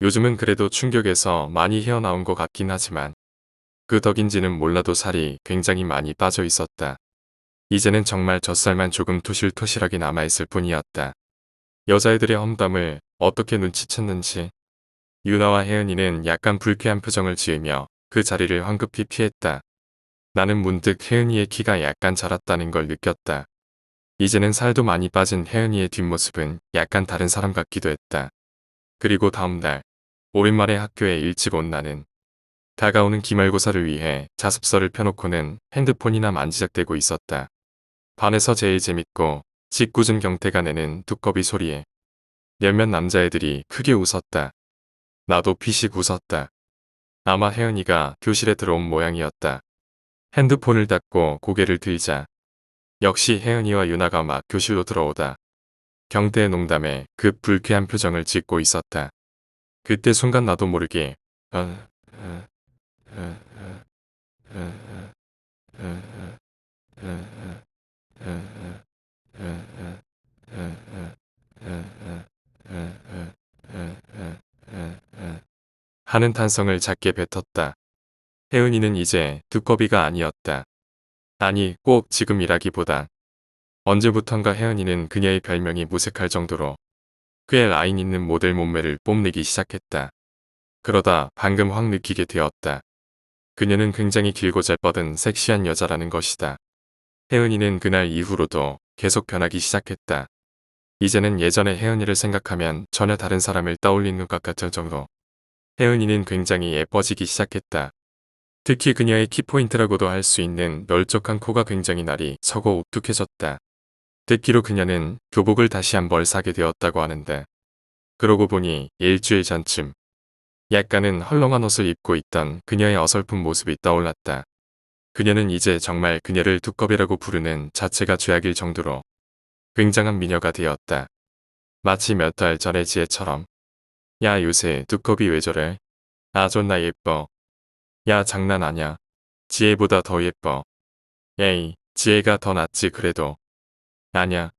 Speaker 1: 요즘은 그래도 충격에서 많이 헤어나온 것 같긴 하지만 그 덕인지는 몰라도 살이 굉장히 많이 빠져 있었다. 이제는 정말 젖살만 조금 토실토실하게 남아있을 뿐이었다. 여자애들의 험담을 어떻게 눈치챘는지 유나와 혜은이는 약간 불쾌한 표정을 지으며 그 자리를 황급히 피했다. 나는 문득 혜은이의 키가 약간 자랐다는 걸 느꼈다. 이제는 살도 많이 빠진 혜은이의 뒷모습은 약간 다른 사람 같기도 했다. 그리고 다음날 오랜만에 학교에 일찍 온 나는 다가오는 기말고사를 위해 자습서를 펴놓고는 핸드폰이나 만지작대고 있었다. 반에서 제일 재밌고 짓궂은 경태가 내는 두꺼비 소리에 몇몇 남자애들이 크게 웃었다. 나도 피식 웃었다. 아마 혜은이가 교실에 들어온 모양이었다. 핸드폰을 닫고 고개를 들자 역시 혜은이와 유나가 막 교실로 들어오다. 경태의 농담에 급 불쾌한 표정을 짓고 있었다. 그때 순간 나도 모르게 하는 탄성을 작게 뱉었다. 혜은이는 이제 두꺼비가 아니었다. 아니 꼭 지금이라기보다 언제부턴가 혜연이는 그녀의 별명이 무색할 정도로 꽤 라인 있는 모델 몸매를 뽐내기 시작했다. 그러다 방금 확 느끼게 되었다. 그녀는 굉장히 길고 잘 뻗은 섹시한 여자라는 것이다. 혜은이는 그날 이후로도 계속 변하기 시작했다. 이제는 예전의 혜은이를 생각하면 전혀 다른 사람을 떠올리는 것 같을 정도. 혜은이는 굉장히 예뻐지기 시작했다. 특히 그녀의 키포인트라고도 할 수 있는 널쩍한 코가 굉장히 날이 서고 우뚝해졌다. 듣기로 그녀는 교복을 다시 한 벌 사게 되었다고 하는데, 그러고 보니 일주일 전쯤 약간은 헐렁한 옷을 입고 있던 그녀의 어설픈 모습이 떠올랐다. 그녀는 이제 정말 그녀를 두꺼비라고 부르는 자체가 죄악일 정도로 굉장한 미녀가 되었다. 마치 몇 달 전의 지혜처럼. 야, 요새 두꺼비 왜 저래? 아, 존나 예뻐. 야, 장난 아냐. 지혜보다 더 예뻐. 에이, 지혜가 더 낫지 그래도. 아냐.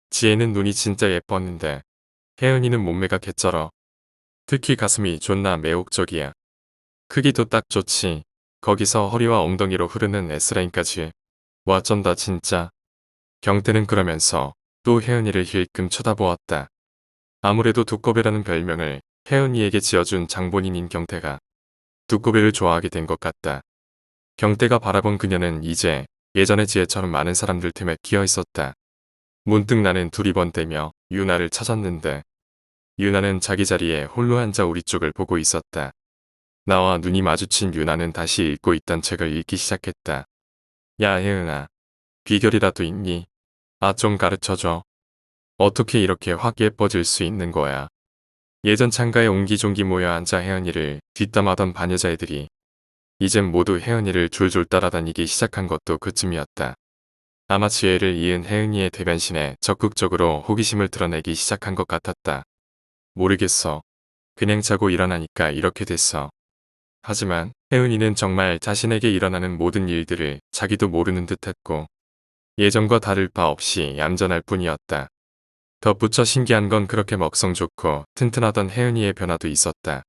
Speaker 1: 지혜는 눈이 진짜 예뻤는데 혜은이는 몸매가 개쩔어. 특히 가슴이 존나 매혹적이야. 크기도 딱 좋지. 거기서 허리와 엉덩이로 흐르는 S라인까지. 와 쩐다 진짜. 경태는 그러면서 또 혜은이를 힐끔 쳐다보았다. 아무래도 두꺼비라는 별명을 혜은이에게 지어준 장본인인 경태가 두꺼비를 좋아하게 된 것 같다. 경태가 바라본 그녀는 이제 예전의 지혜처럼 많은 사람들 틈에 끼어 있었다. 문득 나는 두리번대며 유나를 찾았는데 유나는 자기 자리에 홀로 앉아 우리 쪽을 보고 있었다. 나와 눈이 마주친 유나는 다시 읽고 있던 책을 읽기 시작했다. 야 혜은아, 비결이라도 있니? 아 좀 가르쳐줘. 어떻게 이렇게 확 예뻐질 수 있는 거야. 예전 창가에 옹기종기 모여 앉아 혜은이를 뒷담하던 반여자애들이 이젠 모두 혜은이를 줄줄 따라다니기 시작한 것도 그쯤이었다. 아마 지혜를 이은 혜은이의 대변신에 적극적으로 호기심을 드러내기 시작한 것 같았다. 모르겠어. 그냥 자고 일어나니까 이렇게 됐어. 하지만 혜은이는 정말 자신에게 일어나는 모든 일들을 자기도 모르는 듯했고 예전과 다를 바 없이 얌전할 뿐이었다. 덧붙여 신기한 건 그렇게 먹성 좋고 튼튼하던 혜은이의 변화도 있었다.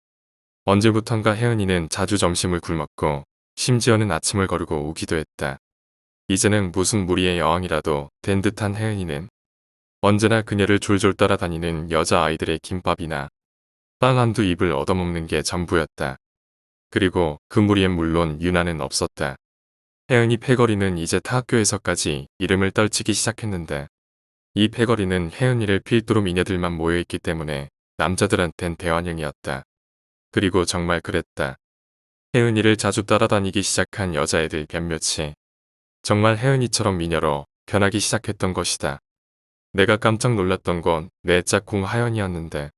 Speaker 1: 언제부턴가 혜은이는 자주 점심을 굶었고 심지어는 아침을 거르고 오기도 했다. 이제는 무슨 무리의 여왕이라도 된 듯한 혜은이는 언제나 그녀를 졸졸 따라다니는 여자아이들의 김밥이나 빵 한두 입을 얻어먹는 게 전부였다. 그리고 그 무리엔 물론 유나는 없었다. 혜은이 패거리는 이제 타 학교에서까지 이름을 떨치기 시작했는데 이 패거리는 혜은이를 필두로 미녀들만 모여있기 때문에 남자들한텐 대환영이었다. 그리고 정말 그랬다. 혜은이를 자주 따라다니기 시작한 여자애들 몇몇이 정말 혜은이처럼 미녀로 변하기 시작했던 것이다. 내가 깜짝 놀랐던 건 내 짝꿍 하연이었는데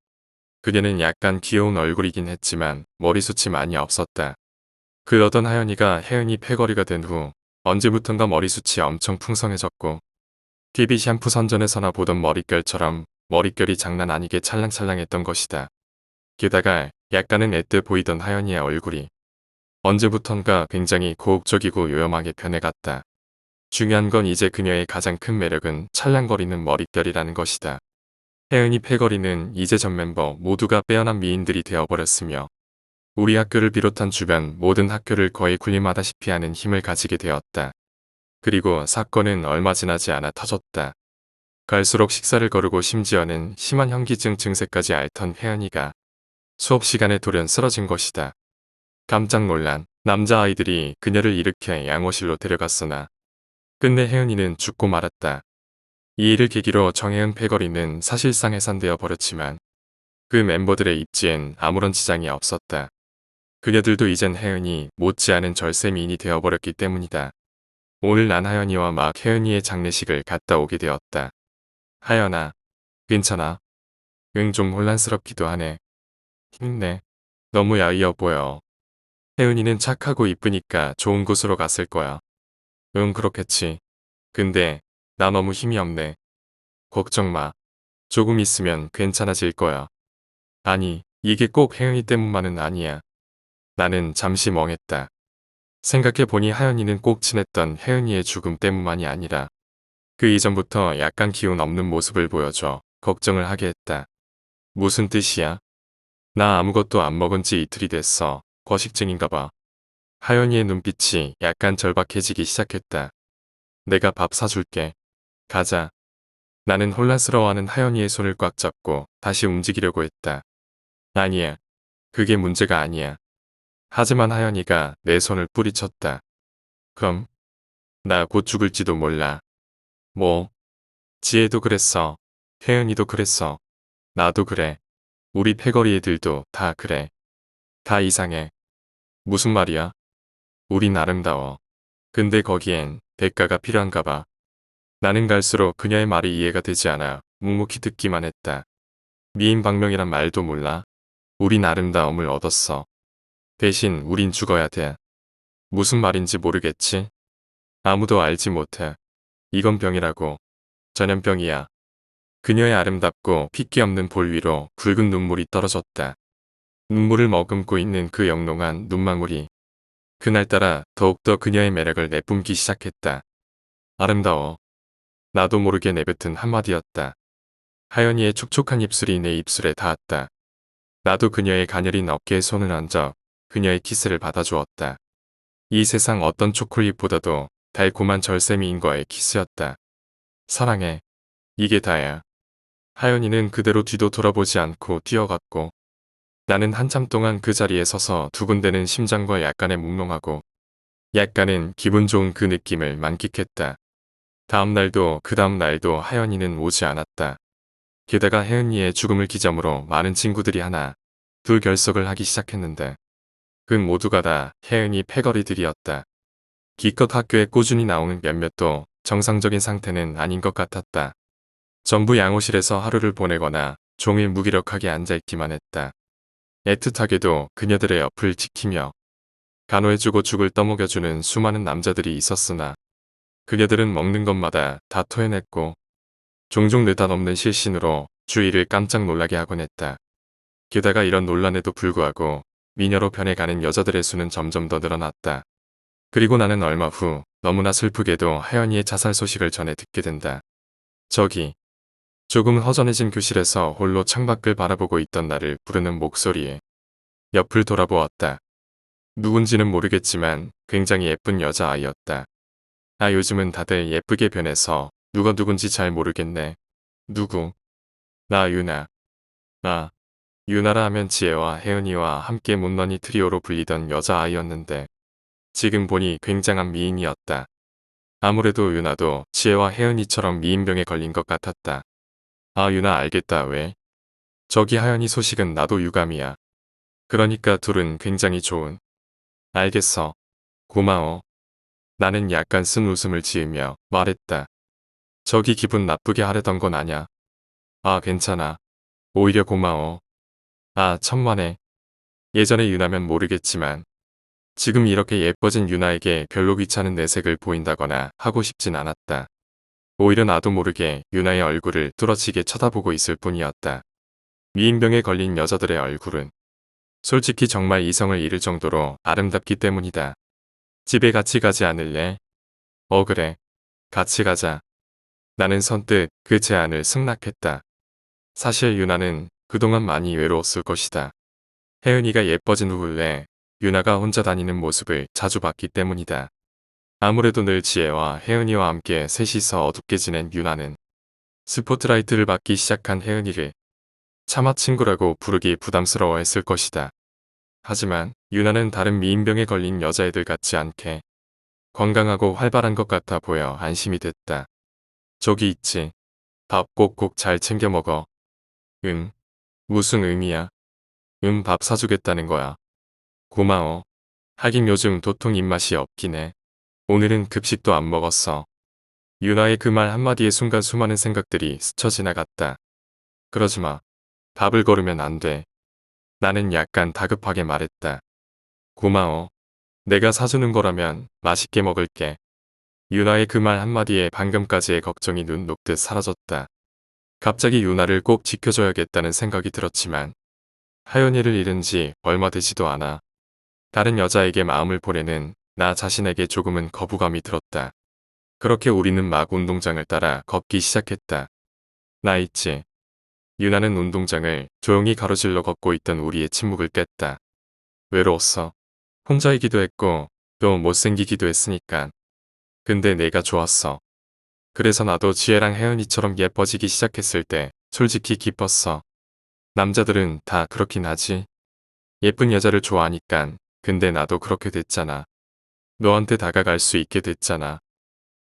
Speaker 1: 그녀는 약간 귀여운 얼굴이긴 했지만 머리숱이 많이 없었다. 그러던 하연이가 혜은이 패거리가 된 후 언제부턴가 머리숱이 엄청 풍성해졌고 TV 샴푸 선전에서나 보던 머릿결처럼 머릿결이 장난 아니게 찰랑찰랑했던 것이다. 게다가 약간은 애뜻 보이던 하연이의 얼굴이 언제부턴가 굉장히 고혹적이고 요염하게 변해갔다. 중요한 건 이제 그녀의 가장 큰 매력은 찰랑거리는 머릿결이라는 것이다. 혜은이 패거리는 이제 전 멤버 모두가 빼어난 미인들이 되어버렸으며 우리 학교를 비롯한 주변 모든 학교를 거의 군림하다시피 하는 힘을 가지게 되었다. 그리고 사건은 얼마 지나지 않아 터졌다. 갈수록 식사를 거르고 심지어는 심한 현기증 증세까지 앓던 혜은이가 수업 시간에 돌연 쓰러진 것이다. 깜짝 놀란 남자아이들이 그녀를 일으켜 양호실로 데려갔으나 끝내 혜은이는 죽고 말았다. 이 일을 계기로 정혜은 패거리는 사실상 해산되어 버렸지만 그 멤버들의 입지엔 아무런 지장이 없었다. 그녀들도 이젠 혜은이 못지않은 절세미인이 되어버렸기 때문이다. 오늘 난 하연이와 막 혜은이의 장례식을 갔다 오게 되었다. 하연아, 괜찮아? 응, 좀 혼란스럽기도 하네. 힘내. 너무 야위어 보여. 혜은이는 착하고 이쁘니까 좋은 곳으로 갔을 거야. 응, 그렇겠지. 근데 나 너무 힘이 없네. 걱정 마. 조금 있으면 괜찮아질 거야. 아니, 이게 꼭 혜은이 때문만은 아니야. 나는 잠시 멍했다. 생각해보니 하연이는 꼭 친했던 혜은이의 죽음 때문만이 아니라 그 이전부터 약간 기운 없는 모습을 보여줘 걱정을 하게 했다. 무슨 뜻이야? 나 아무것도 안 먹은 지 이틀이 됐어. 거식증인가 봐. 하연이의 눈빛이 약간 절박해지기 시작했다. 내가 밥 사줄게. 가자. 나는 혼란스러워하는 하연이의 손을 꽉 잡고 다시 움직이려고 했다. 아니야. 그게 문제가 아니야. 하지만 하연이가 내 손을 뿌리쳤다. 그럼 나 곧 죽을지도 몰라. 뭐? 지혜도 그랬어. 혜연이도 그랬어. 나도 그래. 우리 패거리 애들도 다 그래. 다 이상해. 무슨 말이야? 우린 아름다워. 근데 거기엔 대가가 필요한가 봐. 나는 갈수록 그녀의 말이 이해가 되지 않아 묵묵히 듣기만 했다. 미인방명이란 말도 몰라. 우린 아름다움을 얻었어. 대신 우린 죽어야 돼. 무슨 말인지 모르겠지? 아무도 알지 못해. 이건 병이라고. 전염병이야. 그녀의 아름답고 핏기 없는 볼 위로 붉은 눈물이 떨어졌다. 눈물을 머금고 있는 그 영롱한 눈망울이 그날따라 더욱더 그녀의 매력을 내뿜기 시작했다. 아름다워. 나도 모르게 내뱉은 한마디였다. 하연이의 촉촉한 입술이 내 입술에 닿았다. 나도 그녀의 가녀린 어깨에 손을 얹어 그녀의 키스를 받아주었다. 이 세상 어떤 초콜릿보다도 달콤한 절세미인과의 키스였다. 사랑해. 이게 다야. 하연이는 그대로 뒤도 돌아보지 않고 뛰어갔고 나는 한참 동안 그 자리에 서서 두근대는 심장과 약간의 몽롱하고 약간은 기분 좋은 그 느낌을 만끽했다. 다음 날도 그 다음 날도 하연이는 오지 않았다. 게다가 혜은이의 죽음을 기점으로 많은 친구들이 하나, 둘 결석을 하기 시작했는데 그 모두가 다 혜은이 패거리들이었다. 기껏 학교에 꾸준히 나오는 몇몇도 정상적인 상태는 아닌 것 같았다. 전부 양호실에서 하루를 보내거나 종일 무기력하게 앉아있기만 했다. 애틋하게도 그녀들의 옆을 지키며 간호해주고 죽을 떠먹여주는 수많은 남자들이 있었으나 그녀들은 먹는 것마다 다 토해냈고 종종 느닷없는 실신으로 주위를 깜짝 놀라게 하곤 했다. 게다가 이런 논란에도 불구하고 미녀로 변해가는 여자들의 수는 점점 더 늘어났다. 그리고 나는 얼마 후 너무나 슬프게도 하연이의 자살 소식을 전해 듣게 된다. 저기 조금 허전해진 교실에서 홀로 창밖을 바라보고 있던 나를 부르는 목소리에 옆을 돌아보았다. 누군지는 모르겠지만 굉장히 예쁜 여자아이였다. 아, 요즘은 다들 예쁘게 변해서 누가 누군지 잘 모르겠네. 누구? 나 유나. 아, 유나라 하면 지혜와 혜은이와 함께 못난이 트리오로 불리던 여자아이였는데 지금 보니 굉장한 미인이었다. 아무래도 유나도 지혜와 혜은이처럼 미인병에 걸린 것 같았다. 아, 유나 알겠다. 왜? 저기 하연이 소식은 나도 유감이야. 그러니까 둘은 굉장히 좋은. 알겠어. 고마워. 나는 약간 쓴 웃음을 지으며 말했다. 저기 기분 나쁘게 하려던 건 아냐. 아, 괜찮아. 오히려 고마워. 아, 천만에. 예전의 유나면 모르겠지만 지금 이렇게 예뻐진 유나에게 별로 귀찮은 내색을 보인다거나 하고 싶진 않았다. 오히려 나도 모르게 유나의 얼굴을 뚫어지게 쳐다보고 있을 뿐이었다. 미인병에 걸린 여자들의 얼굴은 솔직히 정말 이성을 잃을 정도로 아름답기 때문이다. 집에 같이 가지 않을래? 그래. 같이 가자. 나는 선뜻 그 제안을 승낙했다. 사실 유나는 그동안 많이 외로웠을 것이다. 혜은이가 예뻐진 후에 유나가 혼자 다니는 모습을 자주 봤기 때문이다. 아무래도 늘 지혜와 혜은이와 함께 셋이서 어둡게 지낸 유나는 스포트라이트를 받기 시작한 혜은이를 차마 친구라고 부르기 부담스러워했을 것이다. 하지만 유나는 다른 미인병에 걸린 여자애들 같지 않게 건강하고 활발한 것 같아 보여 안심이 됐다. 저기 있지. 밥 꼭꼭 잘 챙겨 먹어. 무슨 의미야? 밥 사주겠다는 거야. 고마워. 하긴 요즘 도통 입맛이 없긴 해. 오늘은 급식도 안 먹었어. 유나의 그 말 한마디에 순간 수많은 생각들이 스쳐 지나갔다. 그러지 마. 밥을 거르면 안 돼. 나는 약간 다급하게 말했다. 고마워. 내가 사주는 거라면 맛있게 먹을게. 유나의 그 말 한마디에 방금까지의 걱정이 눈 녹듯 사라졌다. 갑자기 유나를 꼭 지켜줘야겠다는 생각이 들었지만 하연이를 잃은 지 얼마 되지도 않아. 다른 여자에게 마음을 보내는 나 자신에게 조금은 거부감이 들었다. 그렇게 우리는 막 운동장을 따라 걷기 시작했다. 나 있지. 유나는 운동장을 조용히 가로질러 걷고 있던 우리의 침묵을 깼다. 외로웠어. 혼자이기도 했고 또 못생기기도 했으니까. 근데 내가 좋았어. 그래서 나도 지혜랑 혜연이처럼 예뻐지기 시작했을 때 솔직히 기뻤어. 남자들은 다 그렇긴 하지. 예쁜 여자를 좋아하니깐. 근데 나도 그렇게 됐잖아. 너한테 다가갈 수 있게 됐잖아.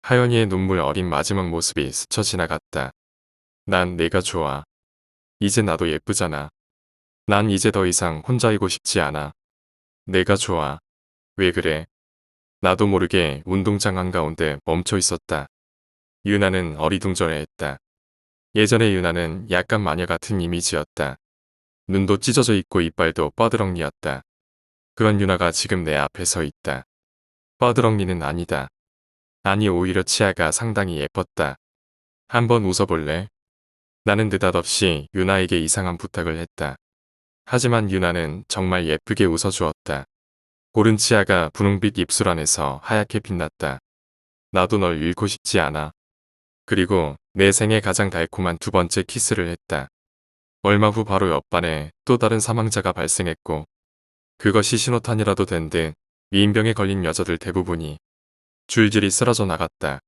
Speaker 1: 하연이의 눈물 어린 마지막 모습이 스쳐 지나갔다. 난 내가 좋아. 이제 나도 예쁘잖아. 난 이제 더 이상 혼자이고 싶지 않아. 내가 좋아. 왜 그래? 나도 모르게 운동장 한가운데 멈춰 있었다. 유나는 어리둥절해했다. 예전의 유나는 약간 마녀 같은 이미지였다. 눈도 찢어져 있고 이빨도 뻐드렁니였다. 그런 유나가 지금 내 앞에 서 있다. 뻐드렁니는 아니다. 아니 오히려 치아가 상당히 예뻤다. 한번 웃어볼래? 나는 느닷없이 유나에게 이상한 부탁을 했다. 하지만 유나는 정말 예쁘게 웃어주었다. 고른 치아가 분홍빛 입술 안에서 하얗게 빛났다. 나도 널 잃고 싶지 않아. 그리고 내 생애 가장 달콤한 두 번째 키스를 했다. 얼마 후 바로 옆반에 또 다른 사망자가 발생했고 그것이 신호탄이라도 된 듯 미인병에 걸린 여자들 대부분이 줄줄이 쓰러져 나갔다.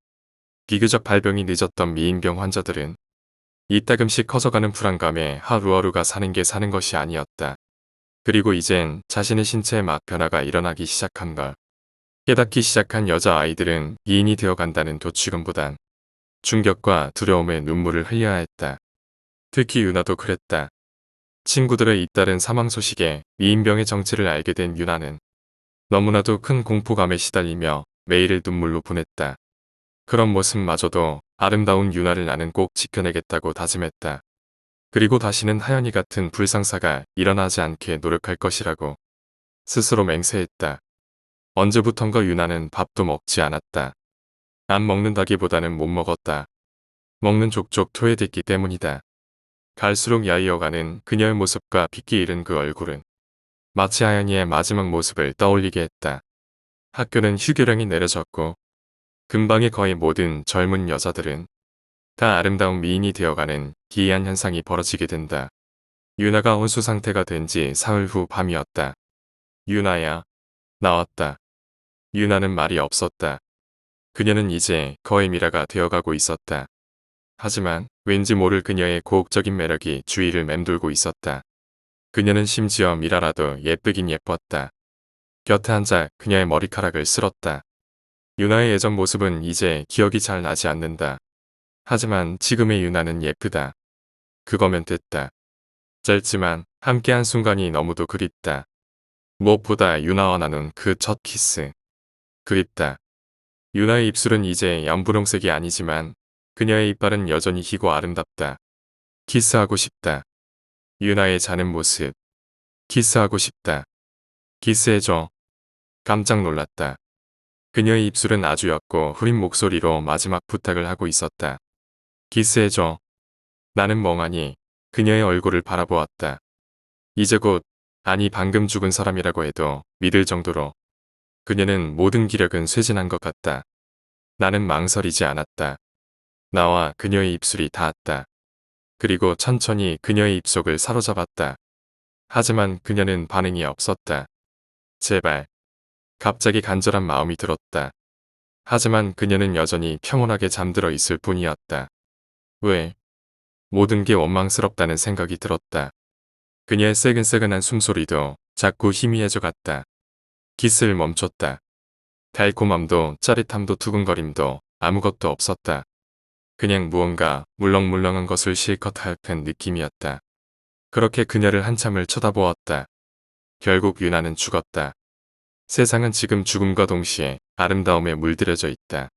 Speaker 1: 비교적 발병이 늦었던 미인병 환자들은 이따금씩 커져가는 불안감에 하루하루가 사는 게 사는 것이 아니었다. 그리고 이젠 자신의 신체에 막 변화가 일어나기 시작한 걸 깨닫기 시작한 여자아이들은 미인이 되어간다는 도취금보단 충격과 두려움에 눈물을 흘려야 했다. 특히 유나도 그랬다. 친구들의 잇따른 사망 소식에 미인병의 정체를 알게 된 유나는 너무나도 큰 공포감에 시달리며 매일을 눈물로 보냈다. 그런 모습마저도 아름다운 유나를 나는 꼭 지켜내겠다고 다짐했다. 그리고 다시는 하연이 같은 불상사가 일어나지 않게 노력할 것이라고 스스로 맹세했다. 언제부턴가 유나는 밥도 먹지 않았다. 안 먹는다기보다는 못 먹었다. 먹는 족족 토해댔기 때문이다. 갈수록 야위어가는 그녀의 모습과 핏기 잃은 그 얼굴은 마치 하연이의 마지막 모습을 떠올리게 했다. 학교는 휴교령이 내려졌고 근방의 거의 모든 젊은 여자들은 다 아름다운 미인이 되어가는 기이한 현상이 벌어지게 된다. 유나가 혼수 상태가 된 지 사흘 후 밤이었다. 유나야. 나왔다. 유나는 말이 없었다. 그녀는 이제 거의 미라가 되어가고 있었다. 하지만 왠지 모를 그녀의 고혹적인 매력이 주위를 맴돌고 있었다. 그녀는 심지어 미라라도 예쁘긴 예뻤다. 곁에 앉아 그녀의 머리카락을 쓸었다. 유나의 예전 모습은 이제 기억이 잘 나지 않는다. 하지만 지금의 유나는 예쁘다. 그거면 됐다. 짧지만 함께한 순간이 너무도 그립다. 무엇보다 유나와 나눈 그 첫 키스. 그립다. 유나의 입술은 이제 연분홍색이 아니지만 그녀의 이빨은 여전히 희고 아름답다. 키스하고 싶다. 유나의 자는 모습. 키스하고 싶다. 키스해줘. 깜짝 놀랐다. 그녀의 입술은 아주 옅고 흐린 목소리로 마지막 부탁을 하고 있었다. 키스해줘. 나는 멍하니 그녀의 얼굴을 바라보았다. 이제 곧, 아니 방금 죽은 사람이라고 해도 믿을 정도로 그녀는 모든 기력은 쇠진한 것 같다. 나는 망설이지 않았다. 나와 그녀의 입술이 닿았다. 그리고 천천히 그녀의 입속을 사로잡았다. 하지만 그녀는 반응이 없었다. 제발. 갑자기 간절한 마음이 들었다. 하지만 그녀는 여전히 평온하게 잠들어 있을 뿐이었다. 왜? 모든 게 원망스럽다는 생각이 들었다. 그녀의 새근새근한 숨소리도 자꾸 희미해져 갔다. 키스를 멈췄다. 달콤함도 짜릿함도 두근거림도 아무것도 없었다. 그냥 무언가 물렁물렁한 것을 실컷 핥은 느낌이었다. 그렇게 그녀를 한참을 쳐다보았다. 결국 유나는 죽었다. 세상은 지금 죽음과 동시에 아름다움에 물들여져 있다.